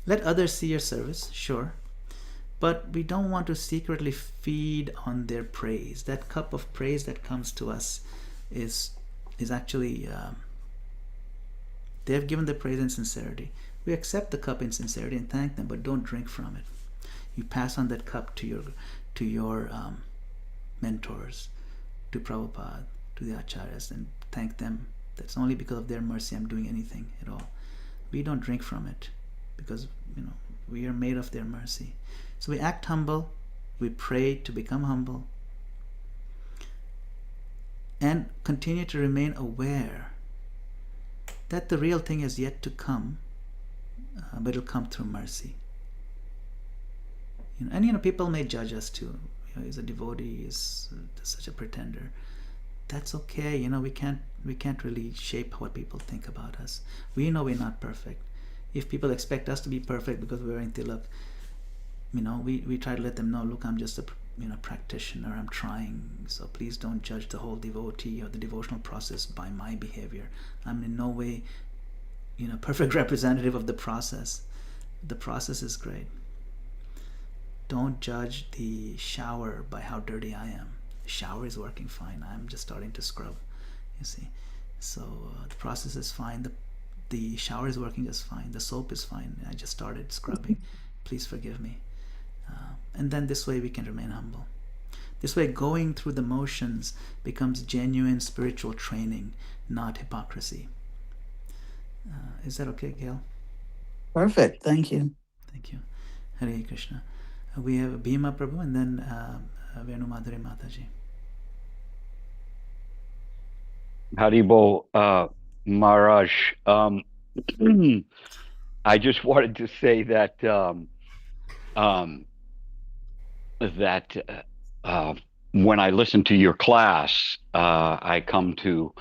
Let others see your service, sure, but we don't want to secretly feed on their praise. That cup of praise that comes to us is actually, they have given the praise in sincerity. We accept the cup in sincerity and thank them, but don't drink from it. You pass on that cup to your mentors, to Prabhupada, to the acharyas, and thank them. That's only because of their mercy I'm doing anything at all. We don't drink from it, because we are made of their mercy. So we act humble, we pray to become humble, and continue to remain aware that the real thing is yet to come, but it'll come through mercy. And people may judge us too. He's a devotee, he's such a pretender. That's okay. We can't really shape what people think about us. We know we're not perfect. If people expect us to be perfect because we're wearing tilak, we try to let them know, look, I'm just a practitioner, I'm trying, so please don't judge the whole devotee or the devotional process by my behavior. I'm in no way perfect representative of the process. The process is great. Don't judge the shower by how dirty I am. The shower is working fine, I'm just starting to scrub, you see. So the process is fine, the shower is working just fine, the soap is fine, I just started scrubbing, please forgive me. And then this way we can remain humble. This way going through the motions becomes genuine spiritual training, not hypocrisy. Is that okay, Gail? Perfect. Thank you. Thank you. Hare Krishna. We have Bhima Prabhu and then Venu Madhuri Mataji. Haribo, Maharaj, I just wanted to say that when I listen to your class, I come to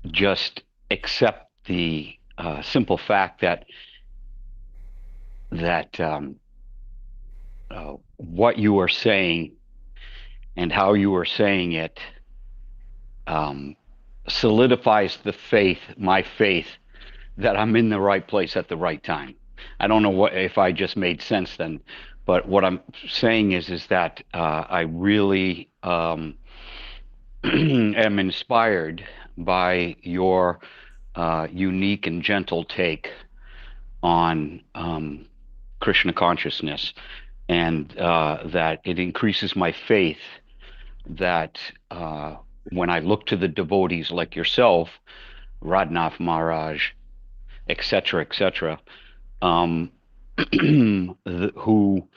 just accept the simple fact that what you are saying and how you are saying it solidifies my faith that I'm in the right place at the right time. I don't know if I just made sense then, but what I'm saying is that I really am inspired by your unique and gentle take on Krishna consciousness, and that it increases my faith that when I look to the devotees like yourself, Radhanath Maharaj, etc., etc., um, who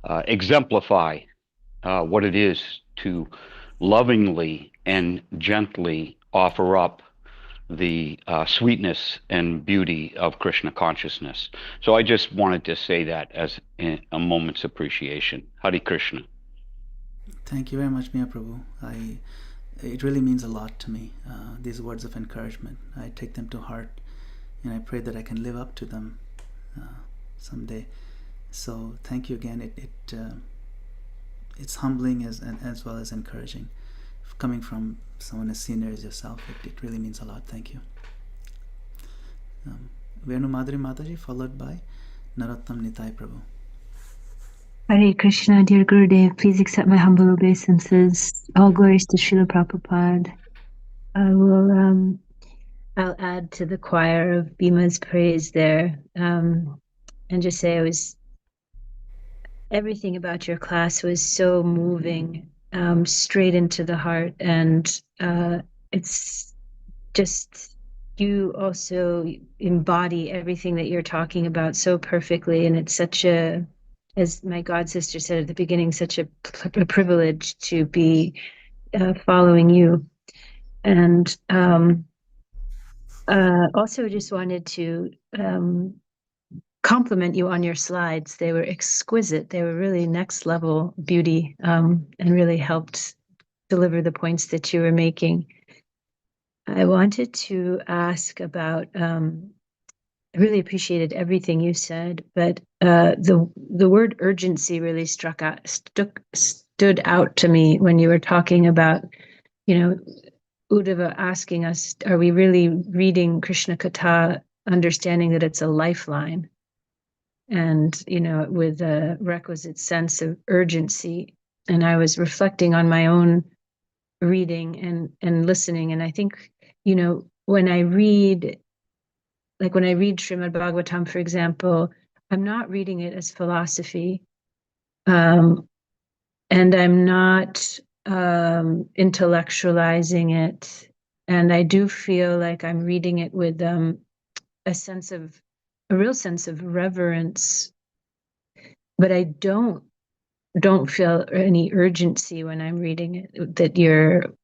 exemplify what it is to lovingly and gently offer up the sweetness and beauty of Krishna consciousness. So I just wanted to say that as a moment's appreciation. Hare Krishna. Thank you very much, Mia Prabhu. It really means a lot to me, these words of encouragement. I take them to heart, and I pray that I can live up to them someday. So thank you again. It's humbling as well as encouraging. Coming from someone as senior as yourself, it really means a lot. Thank you. Venu Madhuri Mataji, followed by Narottam Nitai Prabhu. Hare Krishna, dear Gurudev, please accept my humble obeisances. All glories to Srila Prabhupada. I'll add to the choir of Bima's praise there, and just say everything about your class was so moving, straight into the heart, and it's just, you also embody everything that you're talking about so perfectly, and it's such a, as my god sister said at the beginning, such a privilege to be following you. And also just wanted to compliment you on your slides. They were exquisite. They were really next level beauty, and really helped deliver the points that you were making. I wanted to ask about, I really appreciated everything you said, but the word urgency really stood out to me when you were talking about, Uddhava asking us, are we really reading Krishna Katha, understanding that it's a lifeline? And, with a requisite sense of urgency. And I was reflecting on my own reading and listening. And I think, when I read Srimad Bhagavatam, for example, I'm not reading it as philosophy. And I'm not intellectualizing it. And I do feel like I'm reading it with a real sense of reverence, but I don't feel any urgency when I'm reading it, that you're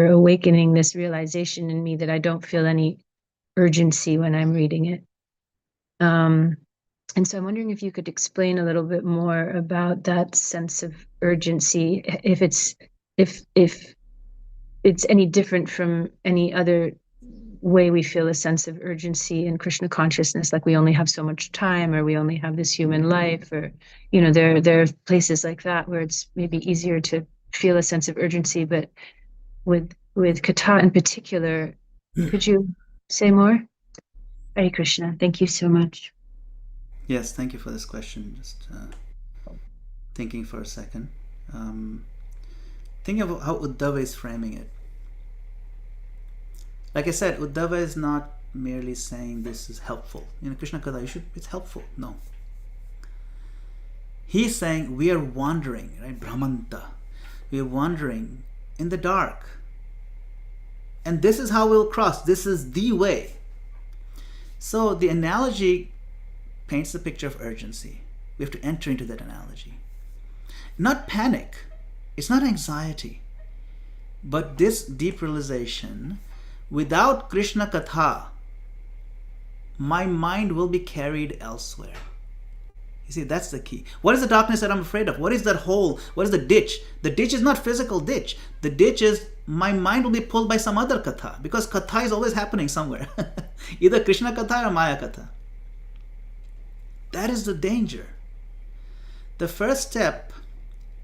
awakening this realization in me that I don't feel any urgency when I'm reading it. And so I'm wondering if you could explain a little bit more about that sense of urgency, if it's any different from any other way we feel a sense of urgency in Krishna consciousness, like we only have so much time, or we only have this human life, or there are places like that where it's maybe easier to feel a sense of urgency. But with Katha in particular, could you say more? Hare Krishna. Thank you so much. Yes, thank you for this question. Just thinking for a second. Think of how Uddhava is framing it. Like I said, Uddhava is not merely saying this is helpful. Krishna Katha, it's helpful. No. He's saying we are wandering, right? Brahmanta. We are wandering in the dark. And this is how we'll cross. This is the way. So the analogy paints a picture of urgency. We have to enter into that analogy. Not panic. It's not anxiety. But this deep realization, without Krishna Katha, my mind will be carried elsewhere. You see, that's the key. What is the darkness that I'm afraid of? What is that hole? What is the ditch? The ditch is not physical ditch. The ditch is my mind will be pulled by some other Katha, because Katha is always happening somewhere. Either Krishna Katha or Maya Katha. That is the danger. The first step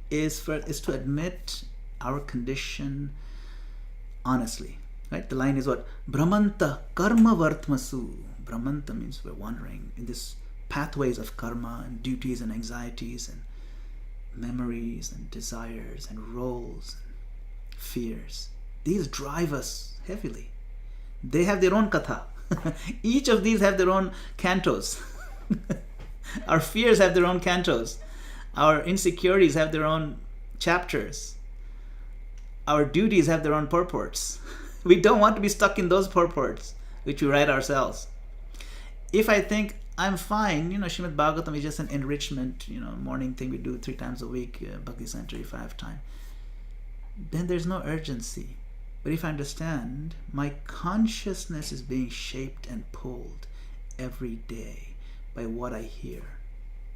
is to admit our condition honestly. Right? The line is what? Brahmanta karma vartmasu. Brahmanta means we're wandering in this pathways of karma and duties and anxieties and memories and desires and roles and fears. These drive us heavily. They have their own katha. Each of these have their own cantos. Our fears have their own cantos. Our insecurities have their own chapters. Our duties have their own purports. We don't want to be stuck in those purports which we write ourselves. If I think I'm fine, Srimad Bhagavatam is just an enrichment, morning thing we do 3 times a week, Bhakti Center if I have time, then there's no urgency. But if I understand my consciousness is being shaped and pulled every day by what I hear,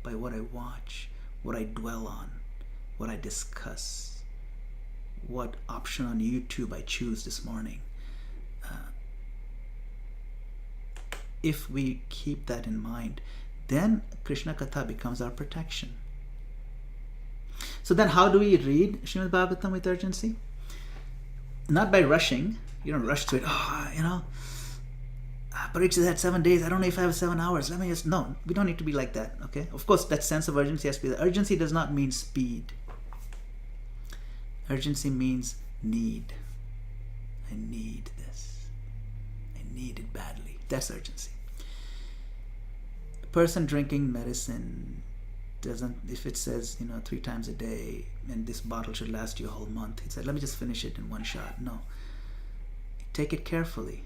by what I watch, what I dwell on, what I discuss, what option on YouTube I choose this morning. If we keep that in mind, then Krishna Katha becomes our protection. So then how do we read Srimad Bhagavatam with urgency? Not by rushing. You don't rush to it. Parikshit had 7 days. I don't know if I have 7 hours. No, we don't need to be like that. Okay. Of course, that sense of urgency has to be there. Urgency does not mean speed. Urgency means need. I need this. I need it badly. That's urgency. A person drinking medicine doesn't, if it says 3 times a day and this bottle should last you a whole month, he said, let me just finish it in one shot. No, take it carefully,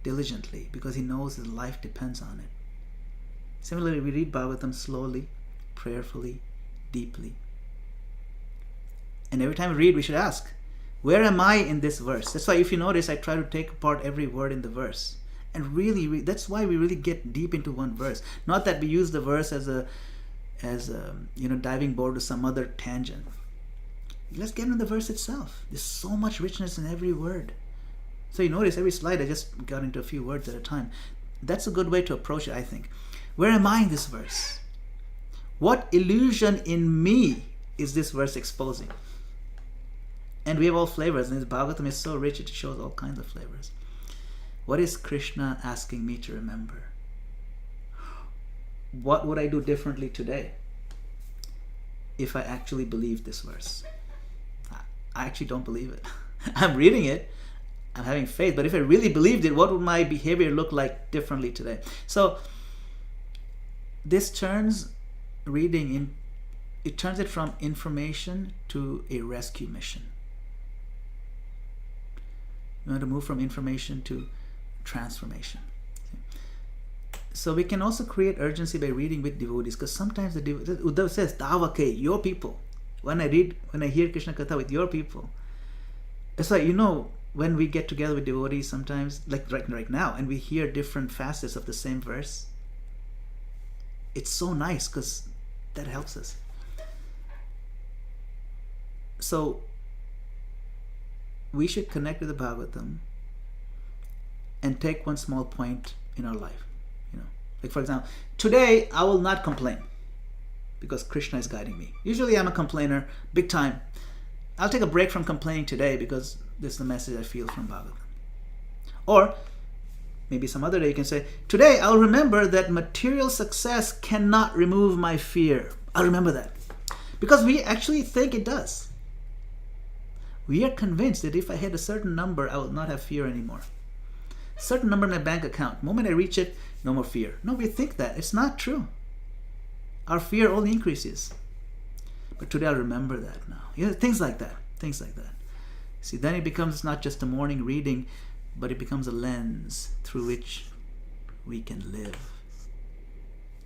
diligently, because he knows his life depends on it. Similarly, we read Bhagavatam slowly, prayerfully, deeply, and every time we read, we should ask, where am I in this verse? That's why if you notice, I try to take apart every word in the verse and really read. That's why we really get deep into one verse. Not that we use the verse as a diving board to some other tangent. Let's get into the verse itself. There's so much richness in every word. So you notice every slide I just got into a few words at a time. That's a good way to approach it, I think. Where am I in this verse? What illusion in me is this verse exposing? And we have all flavors, and this Bhagavatam is so rich, it shows all kinds of flavors. What is Krishna asking me to remember? What would I do differently today if I actually believed this verse? I actually don't believe it. I'm reading it, I'm having faith, but if I really believed it, what would my behavior look like differently today? So this turns reading it turns it from information to a rescue mission. You want to move from information to transformation. So we can also create urgency by reading with devotees, because sometimes Uddhav says, Davake, your people. When I hear Krishna Katha with your people, it's like, when we get together with devotees sometimes, like right now, and we hear different facets of the same verse, it's so nice because that helps us. So we should connect with the Bhagavatam and take one small point in our life. Like for example, today I will not complain because Krishna is guiding me. Usually I'm a complainer, big time. I'll take a break from complaining today because this is the message I feel from Bhagavatam. Or maybe some other day you can say, today I'll remember that material success cannot remove my fear. I'll remember that. Because we actually think it does. We are convinced that if I hit a certain number, I will not have fear anymore. Certain number in my bank account, the moment I reach it, no more fear. No, we think that. It's not true. Our fear only increases. But today I'll remember that now. Things like that. See, then it becomes not just a morning reading, but it becomes a lens through which we can live,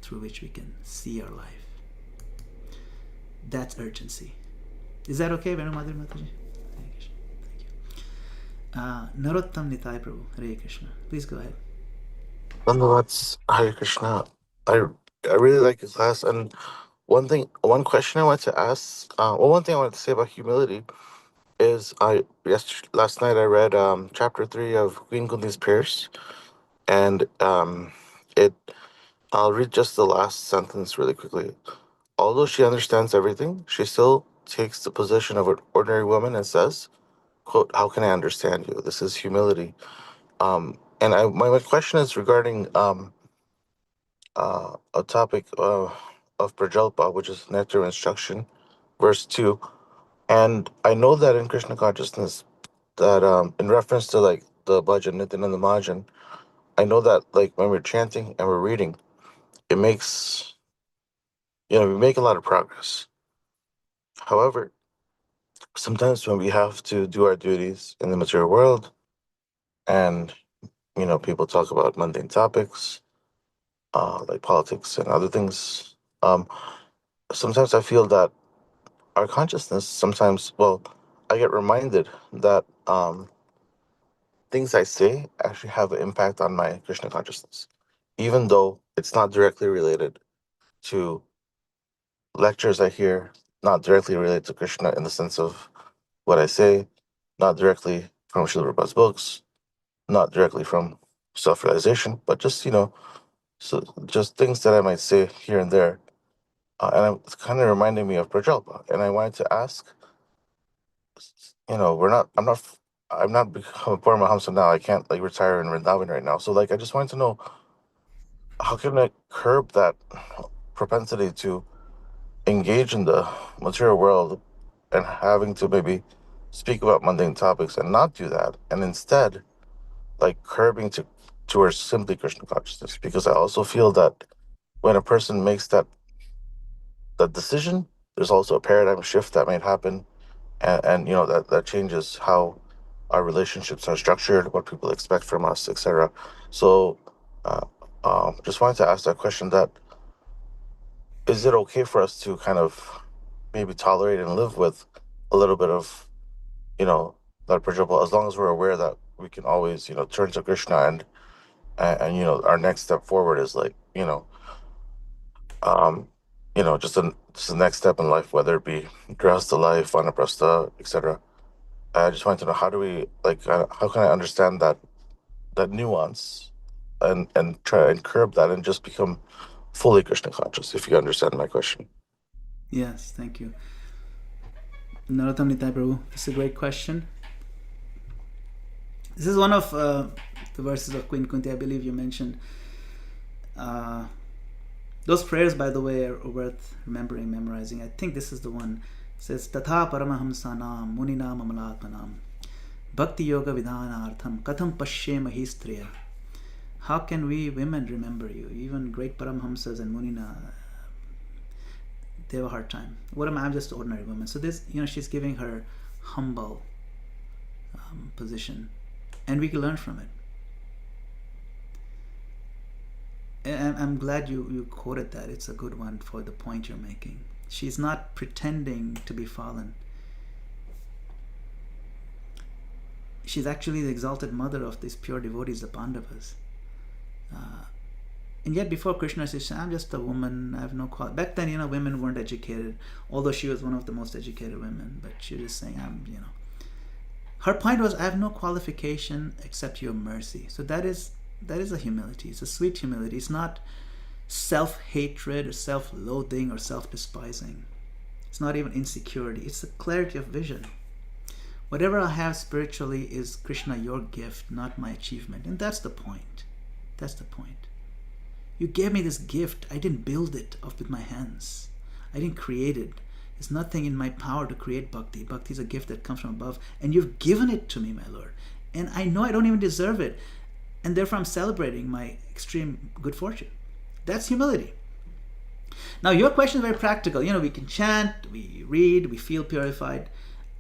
through which we can see our life. That's urgency. Is that okay, Venu Madhuri Mataji? Thank you. Narottam Nitai Prabhu, Hare Krishna. Please go ahead. Nonetheless, Hare Krishna. I really like your class, and one question I wanted to ask, one thing I wanted to say about humility is last night I read chapter 3 of Queen Kunti's Pierce, and I'll read just the last sentence really quickly. Although she understands everything, she still takes the position of an ordinary woman and says, quote, "How can I understand you?" This is humility. And my question is regarding a topic of Prajalpa, which is nectar instruction, verse 2. And I know that in Krishna consciousness, that in reference to like the bhajan, nitin and the majan, I know that like when we're chanting and we're reading, it makes, we make a lot of progress. However, sometimes when we have to do our duties in the material world and people talk about mundane topics, like politics and other things. Sometimes I feel that our consciousness, I get reminded that things I say actually have an impact on my Krishna consciousness, even though it's not directly related to lectures I hear, not directly related to Krishna in the sense of what I say, not directly from Srila Prabhupada's books, not directly from self-realization, but just, so just things that I might say here and there. It's kind of reminding me of Prajalpa. And I wanted to ask, I'm not become a Paramahamsa now. I can't like retire in Vrindavan right now. So like, I just wanted to know, how can I curb that propensity to engage in the material world and having to maybe speak about mundane topics and not do that, and instead like curbing towards simply Krishna consciousness? Because I also feel that when a person makes that decision, there's also a paradigm shift that might happen, and that changes how our relationships are structured, what people expect from us, etc. So, uh, just wanted to ask that question: that is it okay for us to kind of maybe tolerate and live with a little bit of that principle, as long as we're aware that we can always turn to Krishna, and our next step forward is like um just the next step in life, whether it be grahastha life, vanaprastha, etc. I just wanted to know, how do we how can I understand that nuance and try and curb that and just become fully Krishna conscious, if you understand my question. Yes, thank you. Narottam Nitai Prabhu, this is a great question. This is one of the verses of Queen Kunti, I believe you mentioned. Those prayers, by the way, are worth remembering, memorizing. I think this is the one. It says, Tatha Paramahamsanam Muninam Amalapanam Bhakti Yoga Vidhanartham Katham Pashyema Histriya. How can we women remember you? Even great Paramhamsas and Munina, they have a hard time. What am I? I'm just an ordinary woman. So this, she's giving her humble position, and we can learn from it. And I'm glad you quoted that. It's a good one for the point you're making. She's not pretending to be fallen. She's actually the exalted mother of these pure devotees, the Pandavas. And yet before Krishna, she said, I'm just a woman, I have no quality. Back then, women weren't educated, although she was one of the most educated women, but she was just saying, Her point was, I have no qualification except your mercy. So that is a humility. It's a sweet humility. It's not self-hatred or self-loathing or self-despising. It's not even insecurity. It's a clarity of vision. Whatever I have spiritually is, Krishna, your gift, not my achievement. And that's the point. That's the point. You gave me this gift. I didn't build it up with my hands. I didn't create it. There's nothing in my power to create bhakti. Bhakti is a gift that comes from above. And you've given it to me, my Lord. And I know I don't even deserve it. And therefore I'm celebrating my extreme good fortune. That's humility. Now your question is very practical. We can chant, we read, we feel purified.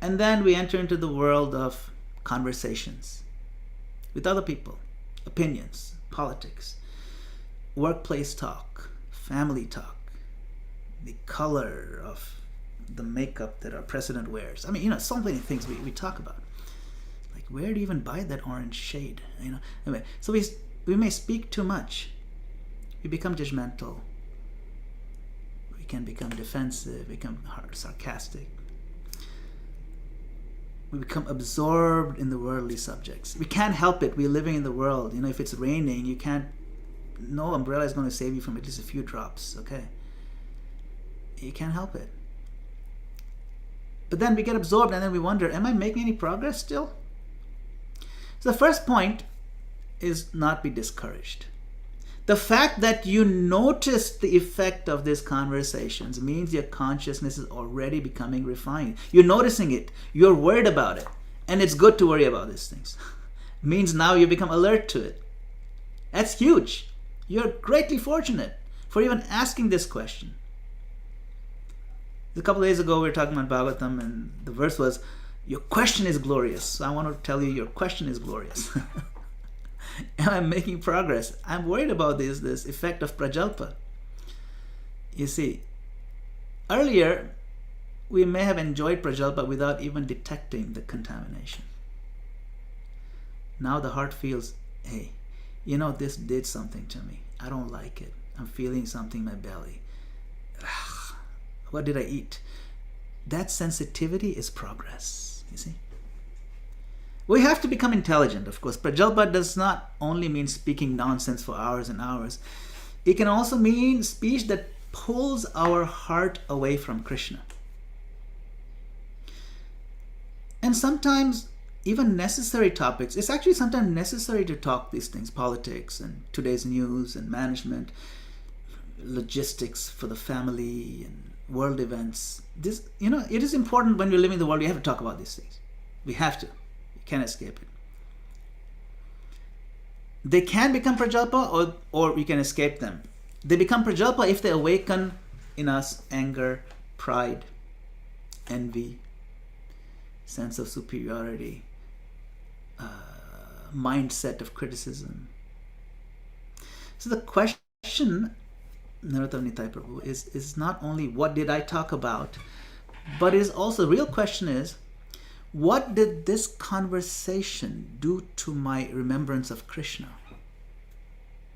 And then we enter into the world of conversations with other people, opinions, politics, workplace talk, family talk, the color of the makeup that our president wears. So many things we talk about. Like, where do you even buy that orange shade? Anyway, so we may speak too much. We become judgmental. We can become defensive, become sarcastic. We become absorbed in the worldly subjects. We can't help it. We're living in the world. If it's raining, you can't. No umbrella is going to save you from at least a few drops. Okay. You can't help it. But then we get absorbed, and then we wonder, am I making any progress still? So the first point is not be discouraged. The fact that you notice the effect of these conversations means your consciousness is already becoming refined. You're noticing it. You're worried about it. And it's good to worry about these things. It means now you become alert to it. That's huge. You're greatly fortunate for even asking this question. A couple of days ago, we were talking about Bhagavatam, and the verse was, your question is glorious. So I want to tell you, your question is glorious. Am I making progress? I'm worried about this effect of prajalpa. You see, earlier we may have enjoyed prajalpa without even detecting the contamination. Now the heart feels, hey, you know, this did something to me. I don't like it. I'm feeling something in my belly. What did I eat? That sensitivity is progress, you see. We have to become intelligent, of course. Prajalpa does not only mean speaking nonsense for hours and hours. It can also mean speech that pulls our heart away from Krishna. And sometimes even necessary topics. It's actually sometimes necessary to talk these things, politics and today's news and management, logistics for the family and world events. This, you know, it is important when we're living in the world, we have to talk about these things. We have to. You can't escape it. They can become prajalpa or we can escape them. They become prajalpa if they awaken in us anger, pride, envy, sense of superiority, mindset of criticism. So the question, Narottam Nitai Prabhu, is not only what did I talk about, but is also, the real question is, what did this conversation do to my remembrance of Krishna?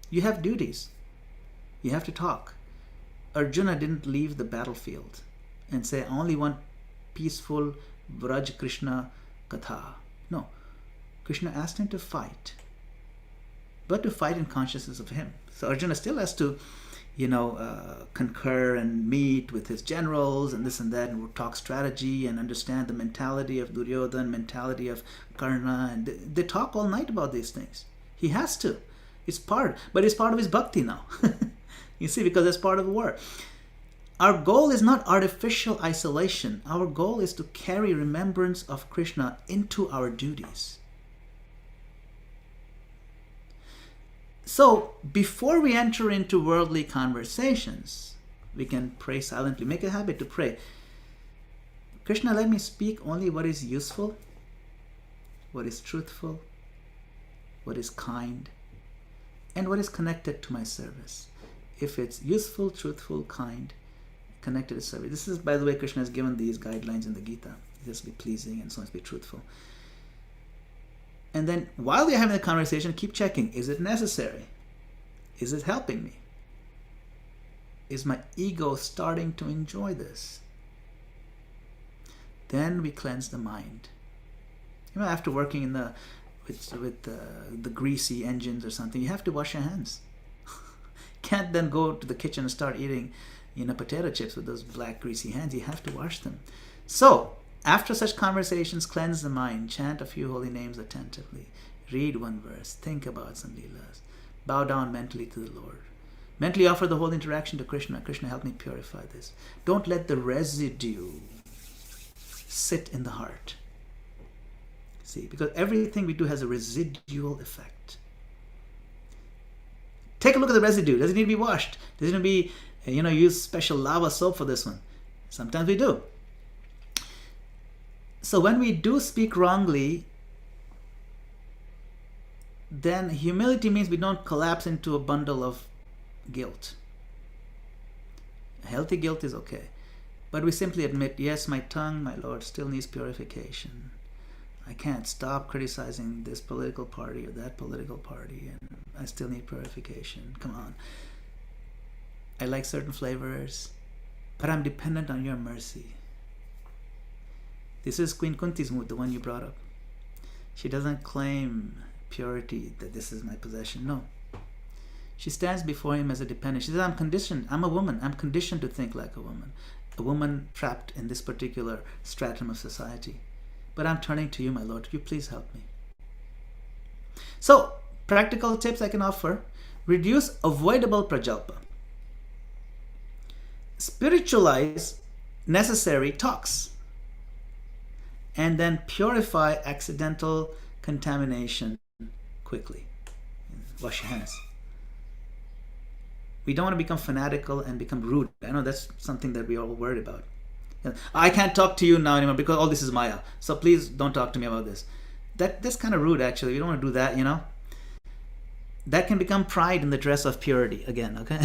You have duties. You have to talk. Arjuna didn't leave the battlefield and say, I only want peaceful Vraj Krishna Katha. No. Krishna asked him to fight, but to fight in consciousness of him. So Arjuna still has to, concur and meet with his generals and this and that, and talk strategy and understand the mentality of Duryodhana, mentality of Karna, and they talk all night about these things. He has to. It's part of his bhakti now. You see, because it's part of the war. Our goal is not artificial isolation. Our goal is to carry remembrance of Krishna into our duties. So, before we enter into worldly conversations, we can pray silently. Make a habit to pray. Krishna, let me speak only what is useful, what is truthful, what is kind, and what is connected to my service. If it's useful, truthful, kind, connected to service. This is, by the way, Krishna has given these guidelines in the Gita. It has to be pleasing and so on, to be truthful. And then while we're having the conversation, keep checking. Is it necessary? Is it helping me? Is my ego starting to enjoy this? Then we cleanse the mind. After working with the greasy engines or something, you have to wash your hands. Can't then go to the kitchen and start eating potato chips with those black greasy hands. You have to wash them. So after such conversations, cleanse the mind, chant a few holy names attentively, read one verse, think about some leelas, bow down mentally to the Lord, mentally offer the whole interaction to Krishna. Krishna, help me purify this. Don't let the residue sit in the heart. See, because everything we do has a residual effect. Take a look at the residue. Does it need to be washed? Does it need to be, use special lava soap for this one? Sometimes we do. So when we do speak wrongly, then humility means we don't collapse into a bundle of guilt. Healthy guilt is okay. But we simply admit, yes, my tongue, my Lord, still needs purification. I can't stop criticizing this political party or that political party, and I still need purification. Come on. I like certain flavors, but I'm dependent on your mercy. This is Queen Kunti's mood, the one you brought up. She doesn't claim purity, that this is my possession. No. She stands before him as a dependent. She says, I'm conditioned. I'm a woman. I'm conditioned to think like a woman trapped in this particular stratum of society. But I'm turning to you, my Lord. Would you please help me? So, practical tips I can offer. Reduce avoidable prajalpa. Spiritualize necessary talks. And then purify accidental contamination quickly. Wash your hands. We don't want to become fanatical and become rude. I know that's something that we're all worried about. I can't talk to you now anymore because all this is Maya. So please don't talk to me about this. That's kind of rude, actually. We don't want to do that, that can become pride in the dress of purity again, okay?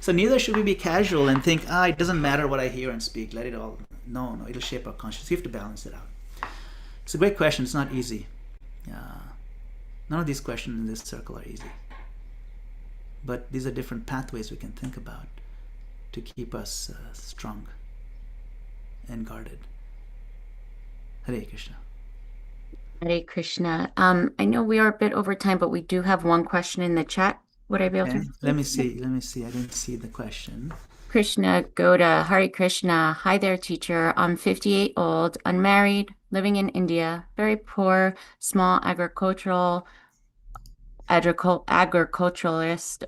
So neither should we be casual and think, it doesn't matter what I hear and speak, let it all. No, it'll shape our conscience. You have to balance it out. It's a great question. It's not easy. None of these questions in this circle are easy. But these are different pathways we can think about to keep us strong and guarded. Hare Krishna. Hare Krishna. I know we are a bit over time, but we do have one question in the chat. Would I be able Okay. to? Let me see. I didn't see the question. Krishna Goda, Hare Krishna. Hi there, teacher. I'm 58 old, unmarried, living in India, very poor, small agriculturalist.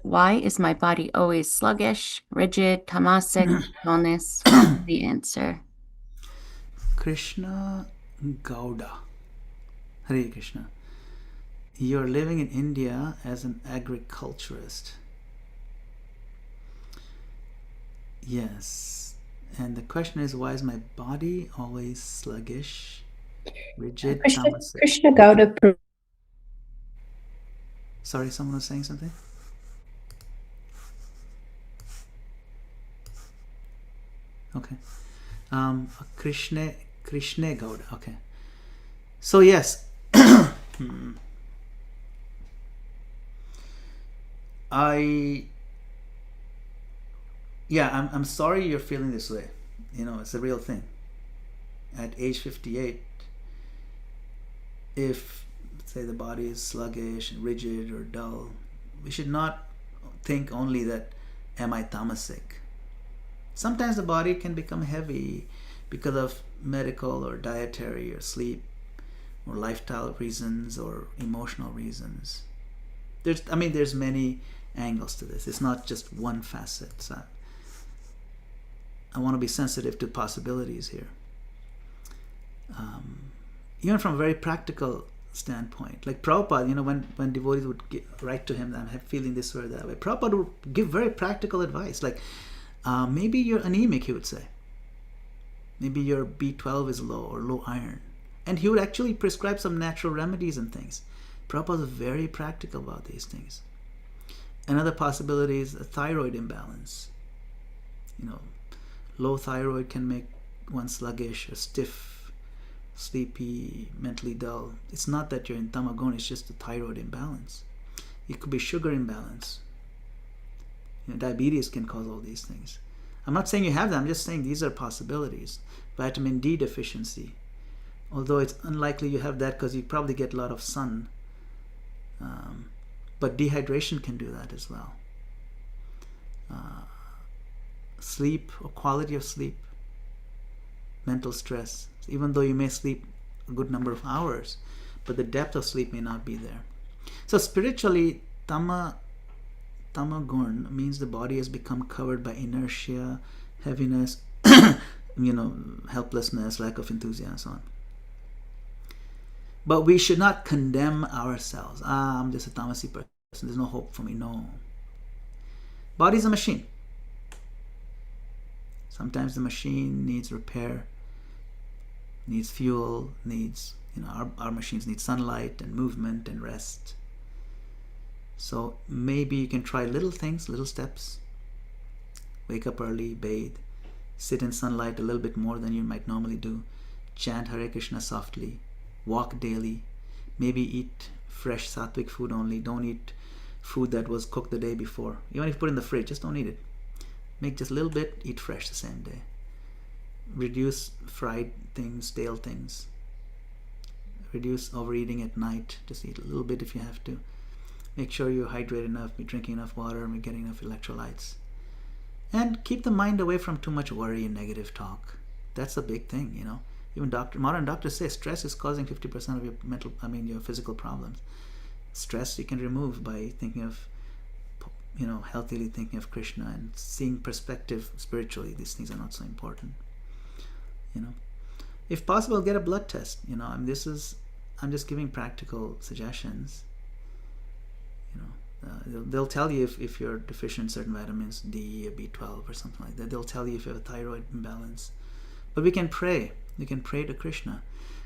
Why is my body always sluggish, rigid, tamasic, illness? What's the answer? Krishna Gowda. Hare Krishna. You're living in India as an agriculturist. Yes. And the question is, why is my body always sluggish, rigid, tamasic? Krishna Gauda. Sorry, someone was saying something? Okay. Krishna Gowda. Okay. So yes. I'm sorry you're feeling this way. It's a real thing. At age 58, if, say, the body is sluggish and rigid or dull, we should not think only that, am I tamasic? Sometimes the body can become heavy because of medical or dietary or sleep or lifestyle reasons or emotional reasons. There's many angles to this. It's not just one facet. So I want to be sensitive to possibilities here. Even from a very practical standpoint, like Prabhupada, when devotees would write to him, I'm feeling this or that way, Prabhupada would give very practical advice, like maybe you're anemic, he would say. Maybe your B12 is low or low iron. And he would actually prescribe some natural remedies and things. Prabhupada is very practical about these things. Another possibility is a thyroid imbalance. Low thyroid can make one sluggish or stiff, sleepy, mentally dull. It's not that you're in tamagun, it's just a thyroid imbalance. It could be sugar imbalance. Diabetes can cause all these things. I'm not saying you have them, I'm just saying these are possibilities. Vitamin D deficiency. Although it's unlikely you have that because you probably get a lot of sun. But dehydration can do that as well. Sleep or quality of sleep. Mental stress. Even though you may sleep a good number of hours, but the depth of sleep may not be there. So spiritually, tamagun means the body has become covered by inertia, heaviness, helplessness, lack of enthusiasm, and so on. But we should not condemn ourselves. I'm just a tamasi person. There's no hope for me. No. Body's a machine. Sometimes the machine needs repair, needs fuel, needs, our machines need sunlight and movement and rest. So maybe you can try little things, little steps. Wake up early, bathe, sit in sunlight a little bit more than you might normally do, chant Hare Krishna softly, walk daily, maybe eat fresh sattvic food only. Don't eat food that was cooked the day before. Even if you put it in the fridge, just don't eat it. Make just a little bit, eat fresh the same day. Reduce fried things, stale things. Reduce overeating at night. Just eat a little bit if you have to. Make sure you're hydrated enough, be drinking enough water, and be getting enough electrolytes. And keep the mind away from too much worry and negative talk. That's a big thing, Even modern doctors say stress is causing 50% of your physical problems. Stress you can remove by thinking of, healthily thinking of Krishna and seeing perspective spiritually. These things are not so important. If possible, get a blood test. I'm just giving practical suggestions. They'll tell you if you're deficient in certain vitamins, D or B12 or something like that. They'll tell you if you have a thyroid imbalance. But we can pray. We can pray to Krishna.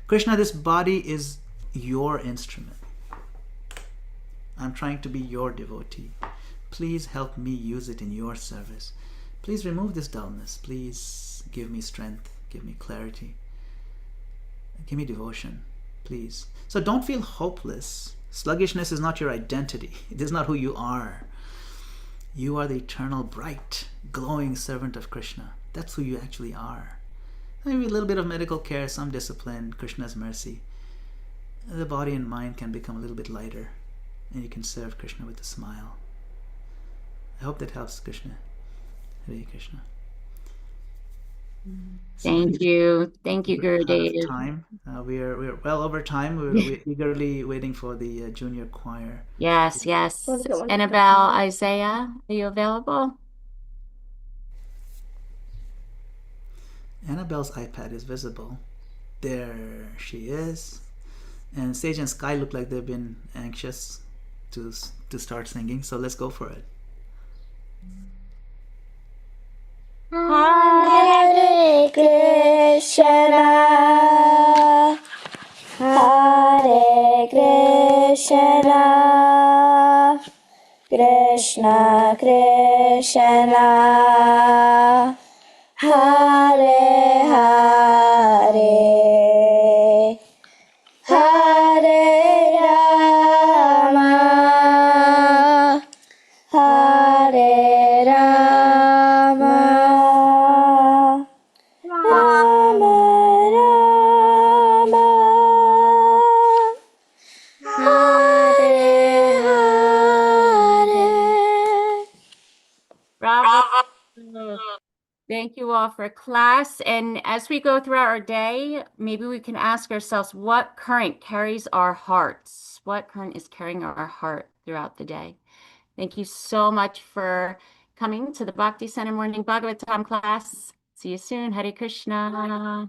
Krishna, this body is your instrument. I'm trying to be your devotee. Please help me use it in your service. Please remove this dullness. Please give me strength. Give me clarity. Give me devotion. Please. So don't feel hopeless. Sluggishness is not your identity. It is not who you are. You are the eternal, bright, glowing servant of Krishna. That's who you actually are. Maybe a little bit of medical care, some discipline, Krishna's mercy. The body and mind can become a little bit lighter, and you can serve Krishna with a smile. I hope that helps, Krishna. Hare Krishna. Thank you. Thank you, We're out of Gurudev. time. We're well over time. We're eagerly waiting for the junior choir. Yes, yes. Annabelle, Isaiah, are you available? Annabelle's iPad is visible. There she is. And Sage and Sky look like they've been anxious to start singing, so let's go for it. Hare Krishna, Hare Krishna, Krishna Krishna, Hare Hare, Hare Rama, Hare Rama, Rama Rama, Hare Hare. Bravo. Thank you all for class. And as we go throughout our day, maybe we can ask ourselves what current carries our hearts? What current is carrying our heart throughout the day? Thank you so much for coming to the Bhakti Center Morning Bhagavatam class. See you soon. Hare Krishna.